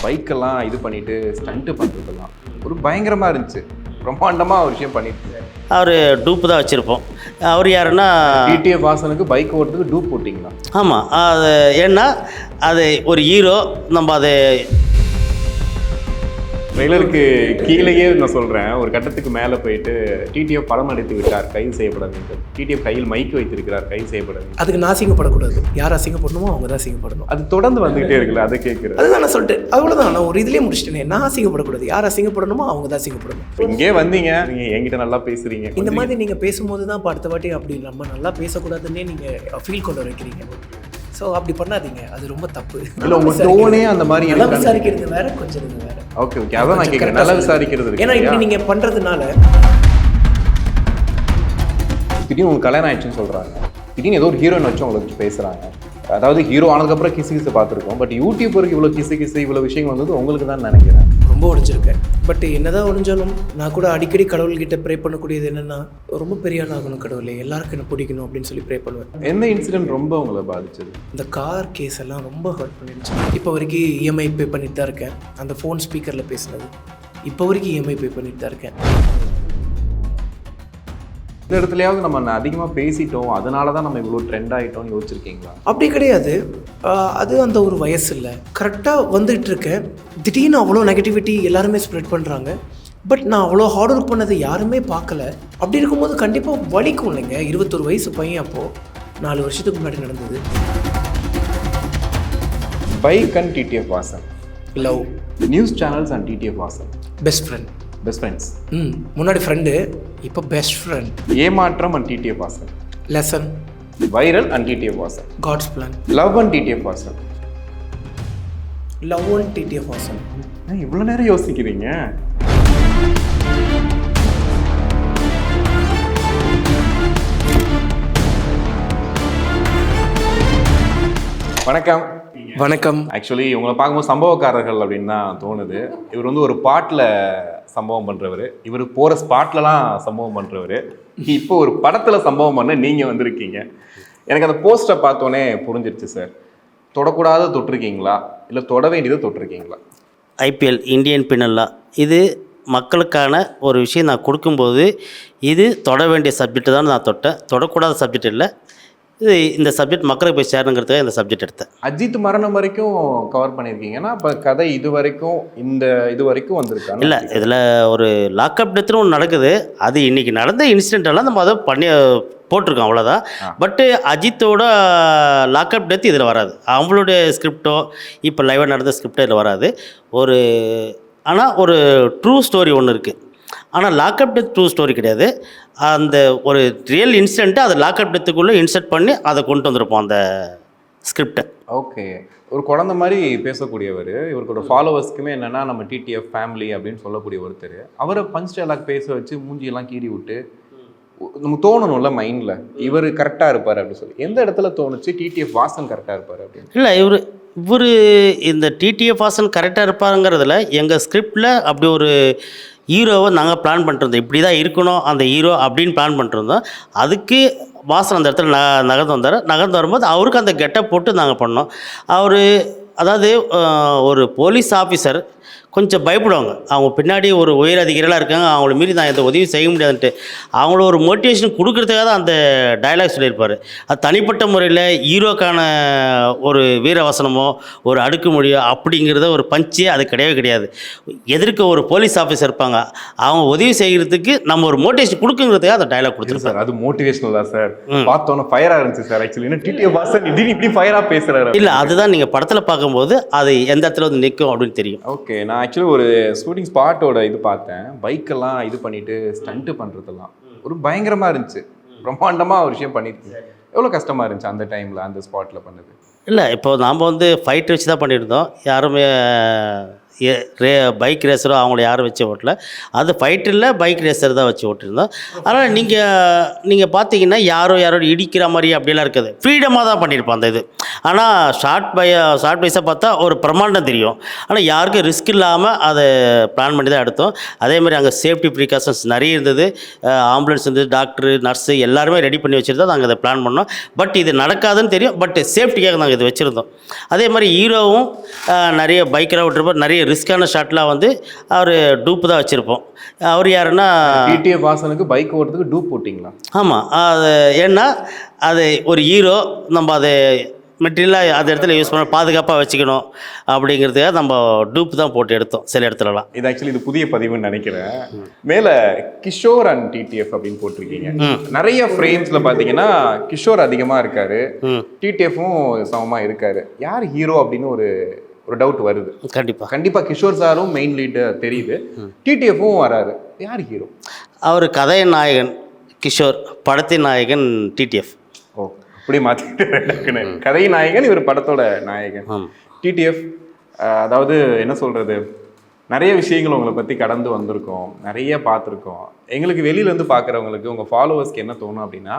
பைக்கெல்லாம் இது பண்ணிட்டு ஸ்டண்ட்டு பண்ணுறதெல்லாம் ஒரு பயங்கரமாக இருந்துச்சு. பிரம்மாண்டமாக ஒரு விஷயம் பண்ணிட்டு அவர் டூப்பு தான் வச்சுருப்போம். அவர் யாருன்னா டிடிஎஃப் வாசனுக்கு பைக் ஓட்டுறதுக்கு டூப் போட்டிங்களா? ஆமாம், அது ஏன்னா அது ஒரு ஹீரோ. நம்ம அது ட்ரெய்லருக்கு கீழேயே நான் சொல்கிறேன், ஒரு கட்டத்துக்கு மேலே போயிட்டு டிடிஎஃப் படம் எடுத்து விட்டார், கைது செய்யப்பட வேண்டும். டிடிஎஃப் கையில் மைக் வைத்திருக்கிறார், கைது செய்யப்பட வேண்டும். அதுக்கு நான் அசிங்கப்படக்கூடாது. யார் அசிங்கப்படணுமோ அவங்க தான் அசிங்கப்படணும். அது தொடர்ந்து வந்துகிட்டே இருக்குல்ல, அதை கேட்குறேன். அதுதான் நான் சொல்லிட்டு அவ்வளோதான், நான் ஒரு இதுலேயே முடிச்சிட்டேனே. நான் அசிங்கப்படக்கூடாது. யார் அசிங்கப்படணுமோ அவங்க தான் அசிங்கப்படணும். இங்கே வந்தீங்க, நீங்கள் என்கிட்ட நல்லா பேசுகிறீங்க. இந்த மாதிரி நீங்கள் பேசும்போது தான் அடுத்த வாட்டி அப்படி நம்ம நல்லா பேசக்கூடாதுன்னே நீங்கள் ஃபீல் கொண்டு வைக்கிறீங்க. ஸோ அப்படி பண்ணாதீங்க, அது ரொம்ப தப்பு. இல்லை, உங்கள் டோனே அந்த மாதிரி நல்லா விசாரிக்கிறது வேற, கொஞ்சம் இது வேற. ஓகே ஓகே, அதான் நான் கேட்குறேன். நல்லா விசாரிக்கிறது இருக்கு. ஏன்னா இப்படி நீங்கள் பண்ணுறதுனால திடீர்னு உங்களுக்கு கல்யாணம் ஆயிடுச்சுன்னு சொல்கிறாங்க. திடீர்னு ஏதோ ஒரு ஹீரோயின் வச்சு உங்களை வச்சு பேசுகிறாங்க. அதாவது ஹீரோ ஆனதுக்கப்புறம் கிசு பார்த்துருக்கோம். பட் யூடியூபருக்கு இவ்வளோ கிசு இவ்வளோ விஷயம் வந்தது உங்களுக்கு தான் நினைக்கிறேன். ரொம்ப உடைஞ்சிருக்கேன். பட் என்னதான் உடைஞ்சாலும் நான் கூட அடிக்கடி கடவுள்கிட்ட ப்ரே பண்ணக்கூடியது என்னென்னா, ரொம்ப பெரிய ஆள் ஆகணும் கடவுளே, எல்லாருக்கும் என்ன பிடிக்கணும் அப்படின்னு சொல்லி ப்ரே பண்ணுவேன். எந்த இன்சிடென்ட் ரொம்ப உங்களை பாதிச்சது? இந்த கார் கேஸ் எல்லாம் ரொம்ப ஹர்ட் பண்ணிடுச்சு. இப்போ வரைக்கும் இஎம்ஐ பே பண்ணிட்டு தான் இருக்கேன். அந்த ஃபோன் ஸ்பீக்கரில் பேசுனது இப்போ வரைக்கும் இஎம்ஐ பே பண்ணிட்டு தான் இருக்கேன். இந்த இடத்துலையாவது நம்ம அதிகமாக பேசிட்டோம், அதனால தான் நம்ம இவ்வளோ ட்ரெண்ட் ஆகிட்டோம்னு யோசிச்சிருக்கீங்களா? அப்படி கிடையாது. அது அந்த ஒரு வயசு இல்லை, கரெக்டாக வந்துட்டு இருக்கேன். திடீர்னு அவ்வளோ நெகட்டிவிட்டி எல்லாருமே ஸ்ப்ரெட் பண்ணுறாங்க. பட் நான் அவ்வளோ ஹார்ட் ஒர்க் பண்ணதை யாருமே பார்க்கல. அப்படி இருக்கும்போது கண்டிப்பாக வலிக்கும் இல்லைங்க. 21 வயசு பையன், அப்போது 4 வருஷத்துக்கு முன்னாடி நடந்தது. Bike and TTF Vasan, love, news channels and TTF Vasan, best friend. Best friends. முன்னாடி ஃப்ரெண்டு, இப்போ பெஸ்ட் ஃப்ரெண்ட். ஏமாற்றம் and TTF Vasan, lesson. Viral and TTF Vasan, God's plan. Love and TTF Vasan. Love and TTF Vasan. இவ்வளோ நேரம் யோசிக்கிறீங்க? வணக்கம். வணக்கம். ஆக்சுவலி உங்களை பார்க்கும்போது சம்பவக்காரர்கள் அப்படின்னு தான் தோணுது. இவர் வந்து ஒரு பாட்டில் சம்பவம் பண்ணுறவர், இவர் போகிற ஸ்பாட்லலாம் சம்பவம் பண்ணுறவர். இப்போ ஒரு படத்தில் சம்பவம் பண்ண நீங்கள் வந்திருக்கீங்க. எனக்கு அந்த போஸ்டரை பார்த்தோன்னே புரிஞ்சிருச்சு சார். தொடக்கூடாத தொட்டிருக்கீங்களா, இல்லை தொட வேண்டியதை தொட்டிருக்கீங்களா? ஐபிஎல் இந்தியன் பின்னல் லா, இது மக்களுக்கான ஒரு விஷயம் நான் கொடுக்கும்போது இது தொட வேண்டிய சப்ஜெக்ட் தான் நான் தொட்டேன். தொடக்கூடாத சப்ஜெக்ட் இல்லை. இது இந்த சப்ஜெக்ட் மக்களுக்கு போய் சேரணுங்கிறதுக்காக இந்த சப்ஜெக்ட் எடுத்தேன். அஜித் மரணம் வரைக்கும் கவர் பண்ணியிருக்கீங்கன்னா இப்போ கதை இது வரைக்கும் வந்திருக்காங்க. இல்லை, இதில் ஒரு லாக்அப் டெத்துன்னு ஒன்று நடக்குது. அது இன்றைக்கி நடந்த இன்சிடென்டெல்லாம் நம்ம அதை பண்ணி போட்டிருக்கோம், அவ்வளோதான். பட்டு அஜித்தோட லாக்அப் டெத் இதில் வராது. அவங்களுடைய ஸ்கிரிப்டோ இப்போ லைவாக நடந்த ஸ்கிரிப்டோ இதில் வராது. ஆனால் ஒரு ட்ரூ ஸ்டோரி ஒன்று இருக்குது. ஆனால் லாக்அப் டெத் ட்ரூ ஸ்டோரி கிடையாது. அந்த ஒரு ரியல் இன்சிடென்ட்டை அதை லாக்அப் டெத்துக்குள்ளே இன்சர்ட் பண்ணி அதை கொண்டு வந்திருப்போம் அந்த ஸ்கிரிப்டை. ஓகே, ஒரு குழந்தை மாதிரி பேசக்கூடியவர். இவருக்கு ஒரு ஃபாலோவர்ஸ்க்குமே என்னென்னா நம்ம டிடிஎஃப் ஃபேமிலி அப்படின்னு சொல்லக்கூடிய ஒருத்தர். அவரை பஞ்ச் டைலாக் பேச வச்சு மூஞ்சியெல்லாம் கீறி விட்டு நமக்கு தோணணும்ல மைண்டில் இவர் கரெக்டாக இருப்பார் அப்படின்னு சொல்லி. எந்த இடத்துல தோணுச்சு டிடிஎஃப் வாசன் கரெக்டாக இருப்பார் அப்படின்னு? இல்லை, இவர் இந்த டிடிஎஃப் வாசன் கரெக்டாக இருப்பாருங்கிறதுல எங்கள் ஸ்கிரிப்டில் அப்படி ஒரு ஹீரோவை நாங்கள் பிளான் பண்ணிருந்தோம். இப்படி தான் இருக்கணும் அந்த ஹீரோ அப்படின்னு பிளான் பண்ணிருந்தோம். அதுக்கு வாசன் அந்த இடத்துல நகர்ந்து வரும்போது அவருக்கு அந்த கெட்டப் போட்டு நாங்கள் பண்ணோம். அதாவது ஒரு போலீஸ் ஆஃபீஸர் கொஞ்சம் பயப்படுவாங்க. அவங்க பின்னாடி ஒரு உயர் அதிகாரிகளாக இருக்காங்க, அவங்கள மீறி நான் எந்த உதவி செய்ய முடியாதுன்ட்டு அவங்கள ஒரு மோட்டிவேஷன் கொடுக்குறதுக்காக தான் அந்த டைலாக் சொல்லியிருப்பார். அது தனிப்பட்ட முறையில் ஹீரோக்கான ஒரு வீரவசனமோ ஒரு அடுக்குமொழியோ அப்படிங்கிறத ஒரு பஞ்சே அது கிடையவே கிடையாது. எதிர்க்க ஒரு போலீஸ் ஆஃபீஸர் இருப்பாங்க, அவங்க உதவி செய்கிறதுக்கு நம்ம ஒரு மோட்டிவேஷன் கொடுக்குங்கிறதுக்காக அந்த டைலாக் கொடுத்துருக்கோம் சார். அது மோட்டிவேஷனல் தான் சார். பார்த்தோன்னே ஃபயராக இருந்துச்சு சார். ஆக்சுவலி இன்னும் டிடிஎஃப் வாசன் இப்படி ஃபயராக பேசுகிறாரு. இல்லை, அதுதான் நீங்கள் படத்தில் பார்க்கும்போது அது எந்த இடத்துல வந்து நிற்கும் அப்படின்னு தெரியும். ஓகே, நான் ஆக்சுவலி ஒரு ஷூட்டிங் ஸ்பாட்டோட இது பார்த்தேன். பைக்கெல்லாம் இது பண்ணிட்டு ஸ்டண்ட்டு பண்ணுறதெல்லாம் ஒரு பயங்கரமாக இருந்துச்சு. பிரம்மாண்டமாக ஒரு விஷயம் பண்ணியிருக்கீங்க. எவ்வளோ கஷ்டமாக இருந்துச்சு அந்த டைமில் அந்த ஸ்பாட்டில் பண்ணது? இல்லை, இப்போ நாம் வந்து ஃபைட் வச்சு தான் பண்ணியிருந்தோம். யாருமே பைக் ரேஸரோ அவங்கள யாரும் வச்சு ஓட்டல. அது ஃபைட்டரில் பைக் ரேஸர் தான் வச்சு ஓட்டிருந்தோம். அதனால் நீங்கள் பார்த்தீங்கன்னா யாரோட இடிக்கிற மாதிரி அப்படிலாம் இருக்காது, ஃப்ரீடமாக தான் பண்ணியிருப்போம் அந்த இது. ஆனால் ஷார்ட் வைஸாக பார்த்தா ஒரு பிரமாண்டம் தெரியும். ஆனால் யாருக்கும் ரிஸ்க் இல்லாமல் அதை பிளான் பண்ணி தான் எடுத்தோம். அதே மாதிரி அங்கே சேஃப்டி ப்ரிகாஷன்ஸ் நிறைய இருந்தது. ஆம்புலன்ஸ் இருந்தது, டாக்டரு, நர்ஸு எல்லாருமே ரெடி பண்ணி வச்சுருந்தோம். நாங்கள் அதை பிளான் பண்ணோம். பட் இது நடக்காதுன்னு தெரியும், பட் சேஃப்டிக்காக நாங்கள் இது வச்சுருந்தோம். அதே மாதிரி ஹீரோவும் நிறைய பைக்கராக விட்டுருப்போம். நிறைய ரிஸ்க்கான ஷாட்லாம் வந்து அவர் டூப்பு தான் வச்சுருப்போம். அவர் யாருன்னா டிடிஎஃப் வாசனுக்கு பைக் ஓட்டுறதுக்கு டூப் போட்டிங்களா? ஆமாம், அது ஏன்னா அது ஒரு ஹீரோ, நம்ம அதை மெட்டீரியலாக அந்த இடத்துல யூஸ் பண்ண பாதுகாப்பாக வச்சுக்கணும் அப்படிங்கிறதுக்காக நம்ம டூப் தான் போட்டு எடுத்தோம் சில இடத்துலலாம். இது ஆக்சுவலி இது புதிய பதிவுன்னு நினைக்கிறேன். மேலே கிஷோர் அண்ட் டிடிஎஃப் அப்படின்னு போட்டிருக்கீங்க. நிறைய ஃப்ரேம்ஸில் பார்த்தீங்கன்னா கிஷோர் அதிகமாக இருக்காரு, டிடிஎஃப்பும் சமமாக இருக்காரு. யார் ஹீரோ அப்படின்னு ஒரு டவுட் வருது. கண்டிப்பாக கிஷோர் சாரும் மெயின் லீடு தெரியுது, டிடிஎஃப்பும் வராரு. யார் ஹீரோ? அவர் கதையின் நாயகன் கிஷோர், படத்தின் நாயகன் டிடிஎஃப். ஓ, அப்படி மாற்றிக்கிட்டு கதை நாயகன், இவர் படத்தோட நாயகன். டிடிஎஃப் அதாவது என்ன சொல்கிறது, நிறைய விஷயங்கள் உங்களை பற்றி கடந்து வந்திருக்கோம், நிறைய பார்த்துருக்கோம். எங்களுக்கு வெளியிலேருந்து பார்க்குறவங்களுக்கு, உங்கள் ஃபாலோவர்ஸ்க்கு என்ன தோணும் அப்படின்னா,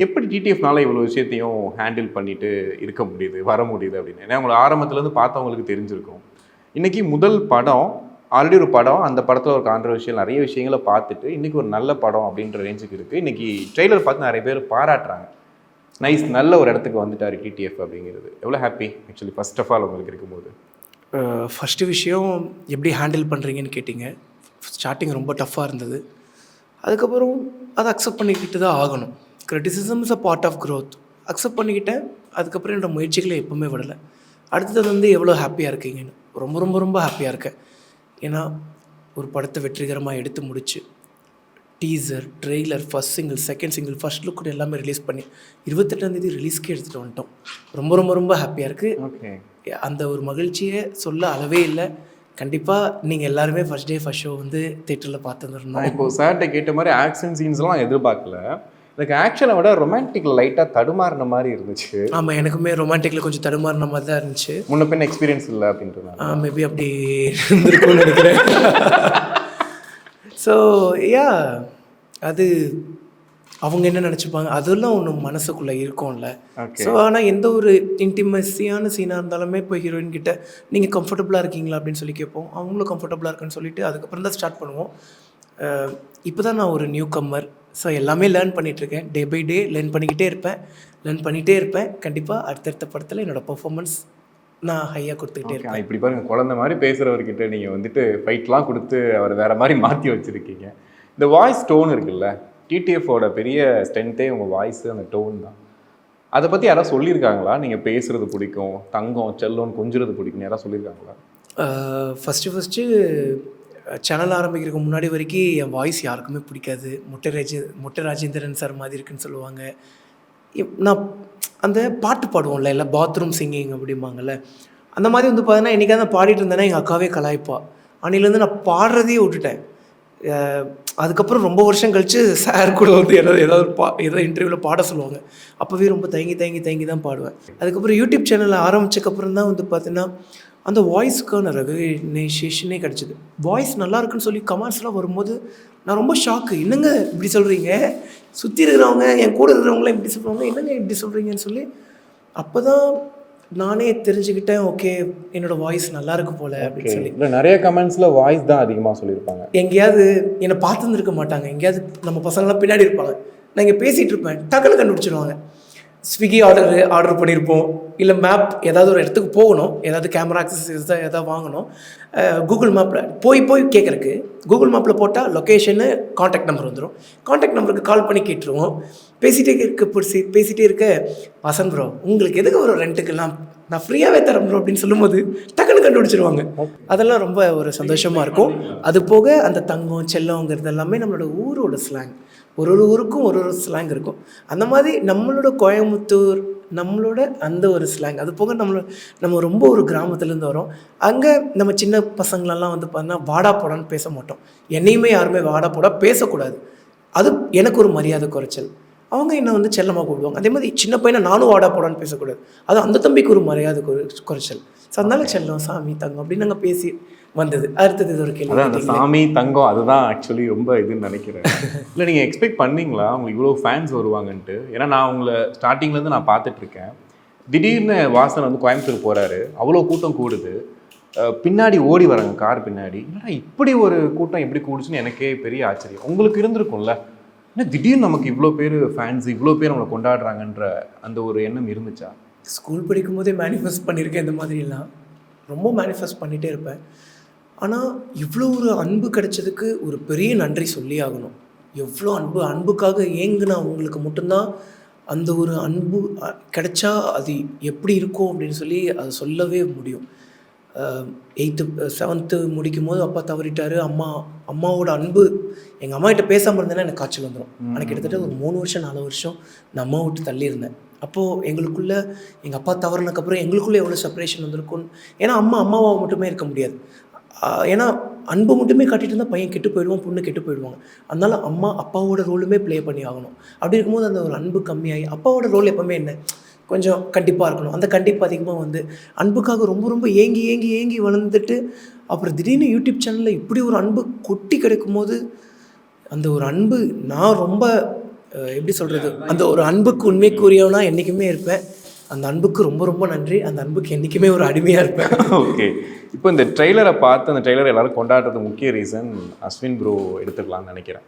எப்படி டிடிஎஃப்னால இவ்வளோ விஷயத்தையும் ஹேண்டில் பண்ணிட்டு இருக்க முடியுது, வர முடியுது அப்படின்னு. ஏன்னா உங்களை ஆரம்பத்துலேருந்து பார்த்தவங்களுக்கு தெரிஞ்சிருக்கும். இன்றைக்கி முதல் படம், ஆல்ரெடி ஒரு படம், அந்த படத்தில் ஒரு கான்ட்ரவர்ஷியல் நிறைய விஷயங்களை பார்த்துட்டு இன்றைக்கி ஒரு நல்ல படம் அப்படின்ற ரேஞ்சுக்கு இருக்குது. இன்றைக்கி ட்ரெய்லர் பார்த்து நிறைய பேர் பாராட்டுறாங்க. நைஸ், நல்ல ஒரு இடத்துக்கு வந்துட்டார் டிடிஎஃப் அப்படிங்கிறது. எவ்வளோ happy actually first of all உங்களுக்கு இருக்கும்போது? ஃபஸ்ட்டு விஷயம் எப்படி ஹேண்டில் பண்ணுறீங்கன்னு கேட்டிங்க. ஸ்டார்டிங் ரொம்ப டஃப்பாக இருந்தது. அதுக்கப்புறம் அதை அக்செப்ட் பண்ணிக்கிட்டு தான் ஆகணும். Criticism is a part of growth. Accept பண்ணிக்கிட்டேன். அதுக்கப்புறம் என்னோடய முயற்சிகளை எப்போவுமே விடலை. அடுத்தது வந்து எவ்வளோ ஹாப்பியாக இருக்கீங்கன்னு, ரொம்ப ரொம்ப ரொம்ப ஹாப்பியாக இருக்கேன். ஏன்னா ஒரு படத்தை வெற்றிகரமாக எடுத்து முடிச்சு teaser, trailer, first single, second single, first look எல்லாமே ரிலீஸ் பண்ணி 28ஆம் தேதி ரிலீஸ்க்கே எடுத்துகிட்டு வந்துட்டோம். ரொம்ப ரொம்ப ரொம்ப ஹாப்பியாக இருக்குது. அந்த ஒரு மகிழ்ச்சியை சொல்ல அளவே இல்லை. கண்டிப்பாக நீங்கள் எல்லாருமே ஃபஸ்ட் டே ஃபஸ்ட் ஷோ வந்து தேட்டரில் பார்த்துருந்தோம். இப்போது சார்கிட்ட கேட்ட மாதிரி ஆக்ஷன் சீன்ஸ்லாம் எதிர்பார்க்கல. எனக்கு ஆக்ஷனை விட ரொமான்டிக்கில் லைட்டாக தடுமாறின மாதிரி இருந்துச்சு. ஆமாம், எனக்குமே ரொமான்டிக்கில் கொஞ்சம் தடுமாறின மாதிரி தான் இருந்துச்சு. முன்ன பின்ன எக்ஸ்பீரியன்ஸ் இல்லை அப்படின்றதுனால மேபி அப்படி இருந்திருக்கும்னு நினைக்கிறேன். ஸோ யா, அது அவங்க என்ன நினச்சிப்பாங்க அதெல்லாம் ஒன்று மனசுக்குள்ளே இருக்கும்ல. ஸோ ஆனால் எந்த ஒரு இன்டிமசியான சீனாக இருந்தாலுமே இப்போ ஹீரோயின் கிட்ட நீங்கள் கம்ஃபர்டபுளாக இருக்கீங்களா அப்படின்னு சொல்லி கேட்போம். அவங்களும் கம்ஃபர்டபுளாக இருக்குன்னு சொல்லிட்டு அதுக்கப்புறம் தான் ஸ்டார்ட் பண்ணுவோம். இப்போ தான் நான் ஒரு நியூ கம்மர். ஸோ எல்லாமே லேர்ன் பண்ணிகிட்ருக்கேன். டே பை டே லேர்ன் பண்ணிக்கிட்டே இருப்பேன். கண்டிப்பாக அடுத்தடுத்த படத்தில் என்னோடய பர்ஃபார்மன்ஸ் நான் ஹையாக கொடுத்துக்கிட்டே இருக்கேன். இப்படி பாருங்கள், குழந்தை மாதிரி பேசுகிறவர்கிட்ட நீங்கள் வந்துட்டு ஃபைட்லாம் கொடுத்து அவர் வேறு மாதிரி மாற்றி வச்சுருக்கீங்க. இந்த வாய்ஸ் டோன் இருக்குல்ல, டிடிஎஃபோட பெரிய ஸ்ட்ரென்த்தே உங்கள் வாய்ஸு, அந்த டோன் தான். அதை பற்றி யாராவது சொல்லியிருக்காங்களா? நீங்கள் பேசுகிறது பிடிக்கும், தங்கம் செல்லோன்னு கொஞ்சிறது பிடிக்கும், யாராவது சொல்லியிருக்காங்களா? ஃபஸ்ட்டு சேனல் ஆரம்பிக்கிறதுக்கு முன்னாடி வரைக்கும் என் வாய்ஸ் யாருக்குமே பிடிக்காது. மொட்டை ராஜேந்திரன் சார் மாதிரி இருக்குன்னு சொல்லுவாங்க. நான் அந்த பாட்டு பாடுவோம்ல, இல்லை பாத்ரூம் சிங்கிங் அப்படிம்பாங்கள்ல, அந்த மாதிரி வந்து பார்த்தீங்கன்னா என்றைக்காவது நான் பாடிட்டு இருந்தேன்னா எங்கள் அக்காவே கலாய்ப்பா. அன்னிலேருந்து நான் பாடுறதையே விட்டுட்டேன். அதுக்கப்புறம் ரொம்ப வருஷம் கழித்து சார் கூட வந்து ஏதாவது இன்டர்வியூவில் பாட சொல்லுவாங்க. அப்போவே ரொம்ப தயங்கி தான் பாடுவேன். அதுக்கப்புறம் யூடியூப் சேனலில் ஆரம்பித்ததுக்கப்புறம் தான் வந்து பார்த்தீங்கன்னா அந்த வாய்ஸுக்கான ரெகக்னைசேஷனே கிடச்சிது. வாய்ஸ் நல்லா இருக்குன்னு சொல்லி கமெண்ட்ஸ்லாம் வரும்போது நான் ரொம்ப ஷாக்கு. என்னங்க இப்படி சொல்கிறீங்க, சுற்றி இருக்கிறவங்க என் கூட இருக்கிறவங்களாம் இப்படி சொல்கிறாங்க, என்னங்க இப்படி சொல்கிறீங்கன்னு சொல்லி அப்போ தான் நானே தெரிஞ்சுக்கிட்டேன். ஓகே, என்னோடய வாய்ஸ் நல்லா இருக்கு போல அப்படின்னு சொல்லி. இல்லை, நிறைய கமெண்ட்ஸில் வாய்ஸ் தான் அதிகமாக சொல்லியிருப்பாங்க. எங்கேயாவது என்னை பார்த்துருந்துருக்க மாட்டாங்க, எங்கேயாவது நம்ம பசங்களாம் பின்னாடி இருப்பாங்க, நான் இங்கே பேசிகிட்டு இருப்பேன், டக்குன்னு கண்டுபிடிச்சிடுவாங்க. ஸ்விக்கி ஆர்டர் பண்ணியிருப்போம், இல்லை மேப் ஏதாவது ஒரு இடத்துக்கு போகணும், ஏதாவது கேமரா ஆக்சஸ் எதாவது வாங்கணும், கூகுள் மேப்பில் போய் கேட்குறக்கு கூகுள் மேப்பில் போட்டால் லொக்கேஷனு, காண்டாக்ட் நம்பர் வந்துடும். காண்டாக்ட் நம்பருக்கு கால் பண்ணி கேட்டுருவோம். பேசிகிட்டே இருக்க வசன் ப்ரோ உங்களுக்கு எதுக்கு ஒரு ரெண்ட்டுக்கெல்லாம் நான் ஃப்ரீயாகவே தரேன் ப்ரோ அப்படின்னு சொல்லும்போது டக்குன்னு கண்டுபிடிச்சிருவாங்க. அதெல்லாம் ரொம்ப ஒரு சந்தோஷமாக இருக்கும். அது போக அந்த தங்கம் செல்லங்கிறது எல்லாமே நம்மளோட ஊரோட ஸ்லாங். ஒரு ஊருக்கும் ஒரு ஸ்லாங் இருக்கும். அந்த மாதிரி நம்மளோட கோயம்புத்தூர் நம்மளோட அந்த ஒரு ஸ்லாங். அது போக நம்ம ரொம்ப ஒரு கிராமத்துலேருந்து வரோம். அங்கே நம்ம சின்ன பசங்களெல்லாம் வந்து பார்த்தீங்கன்னா வாடா போடான்னு பேச மாட்டோம். என்னையுமே யாருமே வாடா போடா பேசக்கூடாது. அது எனக்கு ஒரு மரியாதை குறைச்சல். அவங்க என்னை வந்து செல்லமாக கூப்பிடுவாங்க. அதே மாதிரி சின்ன பையனை நானும் வாடா போடான்னு பேசக்கூடாது. அது அந்த தம்பிக்கு ஒரு மரியாதை குறைச்சல். ஸோ அதனால செல்லம், சாமி, தங்கம் அப்படின்னு நாங்கள் பேசி வந்தது. அடுத்தது இது ஒரு கேள்வி. அதான் அந்த சாமி தங்கம் அதுதான் ஆக்சுவலி ரொம்ப இதுன்னு நினைக்கிறேன். இல்லை நீங்கள் எக்ஸ்பெக்ட் பண்ணீங்களா உங்களுக்கு இவ்வளோ ஃபேன்ஸ் வருவாங்கன்ட்டு? ஏன்னா நான் உங்களை ஸ்டார்டிங்லேருந்து நான் பார்த்துட்ருக்கேன். திடீர்னு வாசன் வந்து கோயம்புத்தூர் போகிறாரு, அவ்வளோ கூட்டம் கூடுது, பின்னாடி ஓடி வராங்க கார் பின்னாடி. ஏன்னா இப்படி ஒரு கூட்டம் எப்படி கூடுச்சுன்னு எனக்கே பெரிய ஆச்சரியம். உங்களுக்கு இருந்திருக்கும்ல, ஏன்னா திடீர்னு நமக்கு இவ்வளோ பேர் ஃபேன்ஸ், இவ்வளோ பேர் நம்மளை கொண்டாடுறாங்கன்ற அந்த ஒரு எண்ணம் இருந்துச்சா? ஸ்கூல் படிக்கும் போதே மேனிஃபெஸ்ட் பண்ணியிருக்கேன். இந்த மாதிரிலாம் ரொம்ப மேனிஃபெஸ்ட் பண்ணிகிட்டே இருப்பேன். ஆனால் இவ்வளோ ஒரு அன்பு கிடைச்சதுக்கு ஒரு பெரிய நன்றி சொல்லி ஆகணும். எவ்வளோ அன்புக்காக ஏங்குனா உங்களுக்கு மட்டும்தான் அந்த ஒரு அன்பு கிடைச்சா அது எப்படி இருக்கும் அப்படின்னு சொல்லி அதை சொல்லவே முடியும். 8th 7th முடிக்கும் போது அப்பா தவறிட்டார். அம்மாவோட அன்பு, எங்கள் அம்மா கிட்ட பேசாமல் இருந்தேன்னா எனக்கு காய்ச்சல் வந்துடும். ஆனால் கிட்டத்தட்ட ஒரு 3 வருஷம் 4 வருஷம் நான் அம்மா விட்டு தள்ளி இருந்தேன். அப்போது எங்களுக்குள்ளே எங்கள் அப்பா தவறினதுக்கப்புறம் எங்களுக்குள்ளே எவ்வளோ செப்பரேஷன் வந்திருக்கும்னு. ஏன்னா அம்மாவாக மட்டுமே இருக்க முடியாது. ஏன்னா அன்பு மட்டுமே காட்டிட்டு இருந்தால் பையன் கெட்டு போயிடுவான், பொண்ணு கெட்டு போயிடுவாங்க. அதனால அப்பாவோட ரோலுமே ப்ளே பண்ணி ஆகணும். அப்படி இருக்கும்போது அந்த ஒரு அன்பு கம்மியாகி அப்பாவோட ரோல் எப்போவுமே என்ன, கொஞ்சம் கண்டிப்பாக இருக்கணும். அந்த கண்டிப்பு அதிகமாக வந்து அன்புக்காக ரொம்ப ரொம்ப ஏங்கி வளர்ந்துட்டு அப்புறம் திடீர்னு யூடியூப் சேனலில் இப்படி ஒரு அன்பு கொட்டி கிடைக்கும் போது அந்த ஒரு அன்பு நான் ரொம்ப எப்படி சொல்கிறது, அந்த ஒரு அன்புக்கு உண்மைக்குரியவனா என்றைக்குமே இருப்பேன். அந்த அன்புக்கு ரொம்ப ரொம்ப நன்றி. அந்த அன்புக்கு என்றைக்குமே ஒரு அடிமையாக இருப்பேன். ஓகே, இப்போ இந்த ட்ரெய்லரை பார்த்து அந்த ட்ரெய்லரை எல்லாரும் கொண்டாடுறது முக்கிய ரீசன் அஸ்வின் ப்ரோ எடுத்துக்கலாம்னு நினைக்கிறேன்.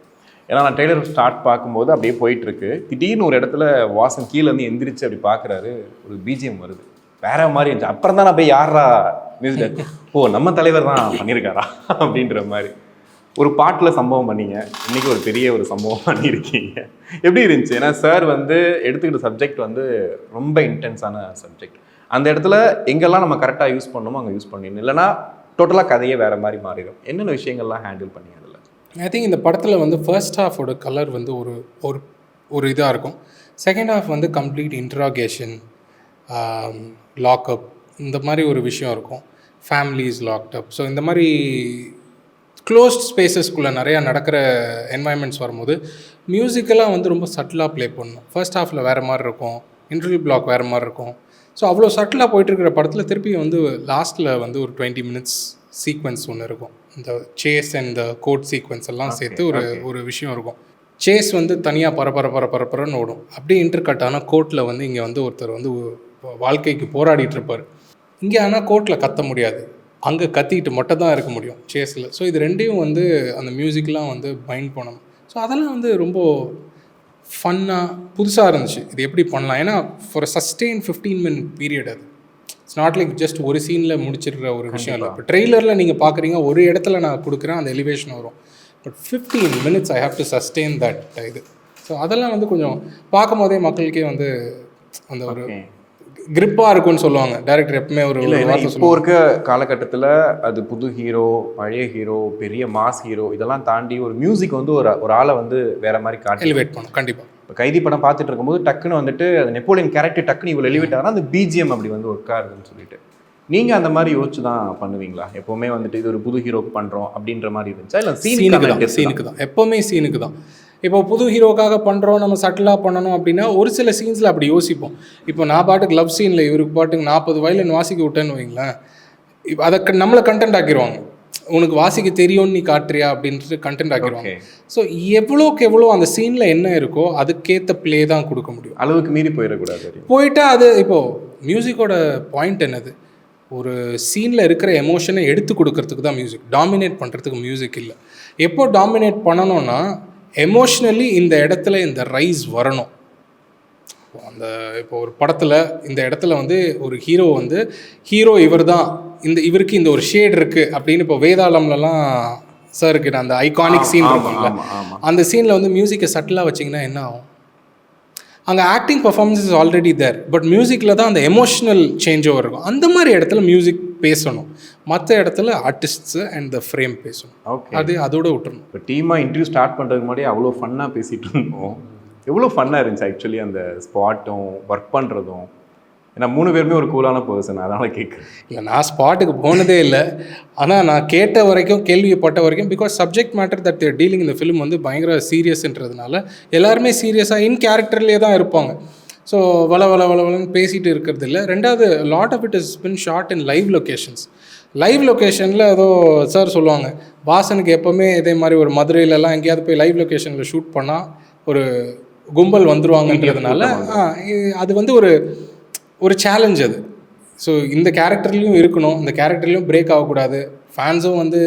ஏன்னா நான் ட்ரெய்லர் ஸ்டார்ட் பார்க்கும்போது அப்படியே போயிட்டுருக்கு, திடீர்னு ஒரு இடத்துல வாசன் கீழே இருந்து எந்திரிச்சு அப்படி பார்க்குறாரு, ஒரு பிஜிஎம் வருது, வேற மாதிரி இருந்துச்சு. அப்புறம் தான் நான் போய் யாரா மியூசிக், ஓ நம்ம தலைவர் தான் பண்ணியிருக்காரா அப்படின்ற மாதிரி ஒரு பாட்டில் சம்பவம் பண்ணீங்க. இன்றைக்கி ஒரு பெரிய ஒரு சம்பவம் பண்ணியிருக்கீங்க. எப்படி இருந்துச்சு? ஏன்னா சார் வந்து எடுத்துக்கிட்ட சப்ஜெக்ட் வந்து ரொம்ப இன்டென்ஸான சப்ஜெக்ட். அந்த இடத்துல எங்கெல்லாம் நம்ம கரெக்டாக யூஸ் பண்ணணுமோ அங்கே யூஸ் பண்ணிடணும், இல்லைனா டோட்டலாக கதையே வேறு மாதிரி மாறிடும். என்னென்ன விஷயங்கள்லாம் ஹேண்டில் பண்ணி அதில்? ஐ திங்க் இந்த படத்தில் வந்து ஃபர்ஸ்ட் ஹாஃபோட கலர் வந்து ஒரு இதாக இருக்கும். செகண்ட் ஹாஃப் வந்து கம்ப்ளீட் இன்ட்ராகேஷன், லாக்அப், இந்த மாதிரி ஒரு விஷயம் இருக்கும். ஃபேமிலிஸ் லாக்டப். ஸோ இந்த மாதிரி க்ளோஸ்ட் ஸ்பேசஸ்குள்ளே நிறையா நடக்கிற என்வாயன்மெண்ட்ஸ் வரும்போது மியூசிக்கெல்லாம் வந்து ரொம்ப சட்டிலாக ப்ளே பண்ணணும். ஃபர்ஸ்ட் ஹாஃபில் வேறு மாதிரி இருக்கும், இன்டர்வல் பிளாக் வேறு மாதிரி இருக்கும். ஸோ அவ்வளோ சட்டிலாக போயிட்டுருக்கிற படத்தில் திருப்பி வந்து லாஸ்ட்டில் வந்து ஒரு 20 minutes சீக்வன்ஸ் ஒன்று இருக்கும். இந்த சேஸ் அண்ட் இந்த கோட் சீக்வன்ஸ் எல்லாம் சேர்த்து ஒரு விஷயம் இருக்கும். சேஸ் வந்து தனியாக பரப்பரன்னு ஓடும். அப்படியே இன்டர்கட் ஆனால் கோர்ட்டில் வந்து இங்கே வந்து ஒருத்தர் வந்து வாழ்க்கைக்கு போராடிட்டு இருப்பார். இங்கே ஆனால் கோர்ட்டில் கத்த முடியாது, அங்கே கத்திக்கிட்டு மட்டும் தான் இருக்க முடியும் சேஸில். ஸோ இது ரெண்டையும் வந்து அந்த மியூசிக்லாம் வந்து பைண்ட் பண்ணணும். ஸோ அதெல்லாம் வந்து ரொம்ப ஃபன்னாக புதுசாக இருந்துச்சு. இது எப்படி பண்ணலாம்? ஏன்னா ஃபார் சஸ்டெயின் 15-minute பீரியட் அது. இட்ஸ் நாட் லைக் ஜஸ்ட் ஒரு சீனில் முடிச்சிடுற ஒரு விஷயம் இல்லை. இப்போ ட்ரெய்லரில் நீங்கள் பார்க்குறீங்க, ஒரு இடத்துல நான் கொடுக்குறேன், அந்த எலிவேஷன் வரும். But 15 minutes I have to sustain that இது. ஸோ அதெல்லாம் வந்து கொஞ்சம் பார்க்கும் போதே மக்களுக்கே வந்து அந்த ஒரு கிரிப்பாக இருக்கும்னு சொல்லுவாங்க. டைரக்டர் எப்பவுமே ஒரு இப்போ இருக்க காலகட்டத்தில் அது புது ஹீரோ, பழைய ஹீரோ, பெரிய மாஸ் ஹீரோ, இதெல்லாம் தாண்டி ஒரு மியூசிக் வந்து ஒரு ஆளை வந்து வேற மாதிரி காட்டி எலிவேட் பண்ணும். கண்டிப்பாக இப்போ கைதி படம் பார்த்துட்டு இருக்கும்போது டக்குன்னு வந்துட்டு அது நெப்போலியன் கேரக்டர் டக்குன்னு இவ்வளோ எலிவேட் ஆகிறா, அந்த பிஜிஎம் அப்படி வந்து ஒர்க் ஆகுதுன்னு சொல்லிட்டு நீங்கள் அந்த மாதிரி யோசிச்சு தான் பண்ணுவீங்களா? எப்போவுமே வந்துட்டு இது ஒரு புது ஹீரோக்கு பண்ணுறோம் அப்படின்ற மாதிரி இருந்துச்சா, இல்லை சீனுக்கு தான்? எப்போவுமே சீனுக்கு தான். இப்போ புது ஹீரோக்காக பண்ணுறோம், நம்ம சட்டிலாக பண்ணணும் அப்படின்னா ஒரு சில சீன்ஸில் அப்படி யோசிப்போம். இப்போ நான் பாட்டுக்கு லவ் சீனில் இவருக்கு பாட்டுக்கு 40 வயலின் வாசிக்க விட்டேன்னு வைங்களேன், இப்போ அதை நம்மளை கண்டென்ட் ஆக்கிடுவாங்க. உனக்கு வாசிக்க தெரியும்னு நீ காட்டுறியா அப்படின்ட்டு கண்டென்ட் ஆக்கிடுவாங்க. ஸோ எவ்வளோக்கு எவ்வளோ அந்த சீனில் என்ன இருக்கோ அதுக்கேற்ற ப்ளே தான் கொடுக்க முடியும். அளவுக்கு மீறி போயிடக்கூடாது. போயிட்டா அது இப்போது மியூசிக்கோட பாயிண்ட் என்னது, ஒரு சீனில் இருக்கிற எமோஷனை எடுத்து கொடுக்கறதுக்கு தான் மியூசிக், டாமினேட் பண்ணுறதுக்கு மியூசிக் இல்லை. எப்போ டாமினேட் பண்ணணும்னா எமோஷ்னலி இந்த இடத்துல இந்த ரைஸ் வரணும். அந்த இப்போ ஒரு படத்தில் இந்த இடத்துல வந்து ஒரு ஹீரோ இவர் தான், இவருக்கு இந்த ஒரு ஷேட் இருக்குது அப்படின்னு இப்போ வேதாளம்லலாம் சாருக்கு அந்த ஐகானிக் சீன் இருக்கும்ல, அந்த சீனில் வந்து மியூசிக்கை சட்டிலாக வச்சிங்கன்னா என்ன ஆகும்? அங்கே acting performance is already there, but மியூசிக்கில் தான் அந்த எமோஷ்னல் சேஞ்ச் ஓவர் இருக்கும். அந்த மாதிரி இடத்துல மியூசிக் பேசணும், மற்ற இடத்துல ஆர்டிஸ்ட்ஸு அண்ட் த ஃப்ரேம் பேசணும். அது அதோட விட்டுருணும். இப்போ டீமாக இன்டர்வியூ ஸ்டார்ட் பண்ணுறதுக்கு முன்னாடி அவ்வளோ ஃபன்னாக பேசிகிட்டு இருந்தோம். எவ்வளோ ஃபன்னாக இருந்துச்சு ஆக்சுவலி அந்த ஸ்பாட்டும் ஒர்க் பண்ணுறதும். ஏன்னா 3 பேருமே ஒரு கூலான பர்சன், அதனால கேட்குறேன். இல்லை, நான் ஸ்பாட்டுக்கு போனதே இல்லை. ஆனால் நான் கேட்ட வரைக்கும், கேள்விப்பட்ட வரைக்கும், because subject matter that dealing இந்த ஃபிலிம் வந்து பயங்கர சீரியஸ்ன்றதுனால எல்லாருமே சீரியஸாக இன் கேரக்டர்லேயே தான் இருப்பாங்க. ஸோ வளன்னு பேசிகிட்டு இருக்கிறது இல்லை. ரெண்டாவது, lot of it is being shot in live locations. Live லொக்கேஷனில் ஏதோ சார் சொல்லுவாங்க, வாசனுக்கு எப்போவுமே இதே மாதிரி ஒரு மதுரையிலலாம் எங்கேயாவது போய் லைவ் லொக்கேஷனில் ஷூட் பண்ணால் ஒரு கும்பல் வந்துருவாங்கன்றதுனால அது வந்து ஒரு சேலஞ்ச் அது. ஸோ இந்த கேரக்டர்லேயும் இருக்கணும், இந்த கேரக்டர்லேயும் பிரேக் ஆகக்கூடாது, ஃபேன்ஸும் வந்து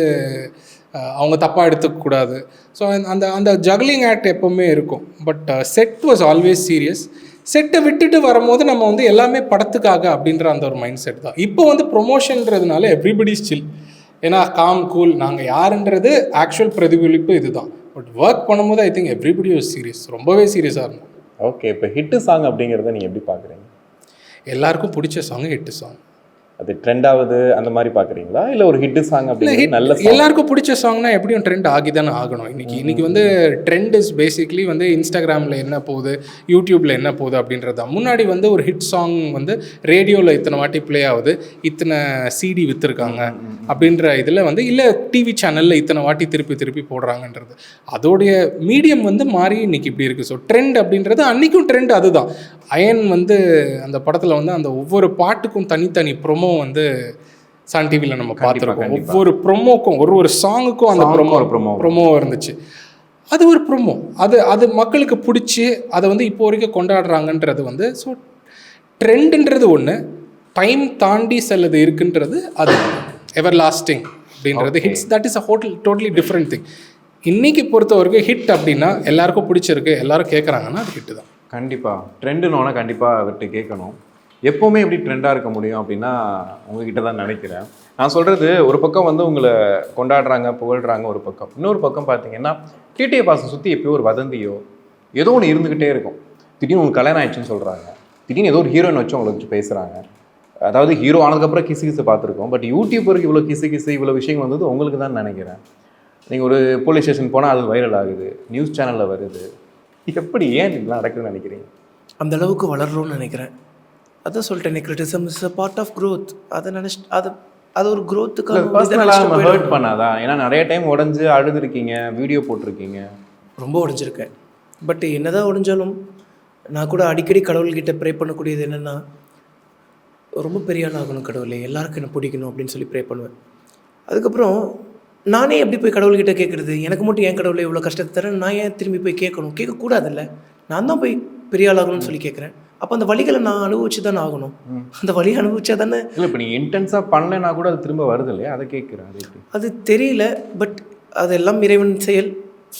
அவங்க தப்பாக எடுத்துக்கக்கூடாது. ஸோ அந்த அந்த ஜக்லிங் ஆக்ட் எப்போவுமே இருக்கும். But set was always serious. செட்டை விட்டுட்டு வரும்போது நம்ம வந்து எல்லாமே படத்துக்காக அப்படின்ற அந்த ஒரு மைண்ட் செட் தான். இப்போ வந்து ப்ரொமோஷன்றதுனால எவ்ரிபடிஸ் சில், ஏன்னா காம் கூல், நாங்கள் யாருன்றது ஆக்சுவல் பிரதிபலிப்பு இதுதான். பட் ஒர்க் பண்ணும்போது I think everybody was serious, ரொம்பவே சீரியஸாக இருக்கும். ஓகே, இப்போ ஹிட்டு சாங் அப்படிங்கிறத நீங்கள் எப்படி பார்க்குறீங்க? எல்லாருக்கும் பிடிச்ச சாங் ஹிட்டு சாங். அது ட்ரெண்டாவது அந்த மாதிரி பார்க்குறீங்களா, இல்லை ஒரு ஹிட்டு சாங் அப்படிங்கிறது நல்ல எல்லாருக்கும் பிடிச்ச சாங்னா எப்படியும் ட்ரெண்ட் ஆகி தானே ஆகணும். இன்னைக்கு வந்து ட்ரெண்ட் இஸ் பேசிக்லி வந்து இன்ஸ்டாகிராமில் என்ன போகுது, யூடியூப்பில் என்ன போகுது அப்படின்றது தான். முன்னாடி வந்து ஒரு ஹிட் சாங் வந்து ரேடியோவில் இத்தனை வாட்டி ப்ளே ஆகுது, இத்தனை சிடி விற்றுருக்காங்க அப்படின்ற இதில் வந்து, இல்லை டிவி சேனலில் இத்தனை வாட்டி திருப்பி போடுறாங்கன்றது. அதோடைய மீடியம் வந்து மாறி இன்னைக்கு இப்படி இருக்குது. ஸோ ட்ரெண்ட் அப்படின்றது அன்றைக்கும் ட்ரெண்ட் அதுதான். அயன் வந்து அந்த படத்தில் வந்து அந்த ஒவ்வொரு பாட்டுக்கும் தனித்தனி ப்ரொமோ வந்து சன் டிவியில் நம்ம பார்த்துருக்கோம். ஒவ்வொரு ப்ரொமோக்கும் ஒரு சாங்குக்கும் அந்த ப்ரொமோ இருந்துச்சு. அது ஒரு ப்ரொமோ, அது மக்களுக்கு பிடிச்சி அதை வந்து இப்போ வரைக்கும் கொண்டாடுறாங்கன்றது வந்து. ஸோ ட்ரெண்டுன்றது ஒன்று, டைம் தாண்டி செல்லது இருக்குன்றது அது எவர் லாஸ்டிங் அப்படின்றது. Hits that is a totally different thing. இன்றைக்கி பொறுத்த வரைக்கும் ஹிட் அப்படின்னா எல்லாருக்கும் பிடிச்சிருக்கு, எல்லாரும் கேட்குறாங்கன்னா அது ஹிட்டு தான். கண்டிப்பாக ட்ரெண்டுன்னு கண்டிப்பாக அவர்கிட்ட கேட்கணும். எப்போவுமே எப்படி ட்ரெண்டாக இருக்க முடியும் அப்படின்னா உங்ககிட்ட தான் நினைக்கிறேன். நான் சொல்கிறது, ஒரு பக்கம் வந்து உங்களை கொண்டாடுறாங்க, புகழ்கிறாங்க ஒரு பக்கம். இன்னொரு பக்கம் பார்த்தீங்கன்னா டிடிஎஃப் வாசன் சுற்றி எப்போயோ ஒரு வதந்தியோ ஏதோ ஒன்று இருந்துக்கிட்டே இருக்கும். திடீர்னு உங்களுக்கு கல்யாணம் ஆயிடுச்சுன்னு சொல்கிறாங்க, திடீர்னு ஏதோ ஒரு ஹீரோயின் வச்சு உங்களை வச்சு பேசுகிறாங்க. அதாவது ஹீரோ ஆனதுக்கப்புறம் கிசு பார்த்துருக்கோம். பட் யூடியூபருக்கு இவ்வளோ கிசு இவ்வளோ விஷயம் வந்தது உங்களுக்கு தான் நினைக்கிறேன். நீங்கள் ஒரு போலீஸ் ஸ்டேஷன் போனால் அது வைரல் ஆகுது, நியூஸ் சேனலில் வருது. எப்படி ஏன் இதெல்லாம் நடக்குதுன்னு நினைக்கிறீங்க? அந்த அளவுக்கு வளர்றோன்னு நினைக்கிறேன். அதான் சொல்லிட்டேன், criticism is a part of growth. அதை நினச்சி அது ஒரு க்ரோத்துக்காக பர்சனலாக ஹர்ட் பண்ணாதா? ஏன்னா நிறைய டைம் உடஞ்சி அழுதுருக்கீங்க, வீடியோ போட்டிருக்கீங்க. ரொம்ப உடஞ்சிருக்கேன். பட் என்னதான் உடஞ்சாலும் நான் கூட அடிக்கடி கடவுள்கிட்ட ப்ரே பண்ணக்கூடியது என்னென்னா, ரொம்ப பெரிய ஆள் ஆகணும் கடவுளே, எல்லாருக்கும் என்ன பிடிக்கணும் அப்படின்னு சொல்லி ப்ரே பண்ணுவேன். அதுக்கப்புறம் நானே எப்படி போய் கடவுள்கிட்ட கேட்குறது? எனக்கு மட்டும் ஏன் கடவுளை இவ்வளோ கஷ்டத்தை தரேன், நான் ஏன் திரும்பி போய் கேட்கணும்? கேட்கக்கூடாதுல்ல. நான் தான் போய் பெரிய ஆள் ஆகணும்னு சொல்லி கேட்குறேன். அப்போ அந்த வழிகளை நான் அனுபவிச்சு தானே ஆகணும். அந்த வழியை அனுபவிச்சா தானே. இல்லை, இப்போ நீங்கள் இன்டென்ஸாக பண்ணலைன்னா கூட அது திரும்ப வருது இல்லையா? அதை கேட்குறேன். அது தெரியல. பட் அதெல்லாம் இறைவன் செயல்.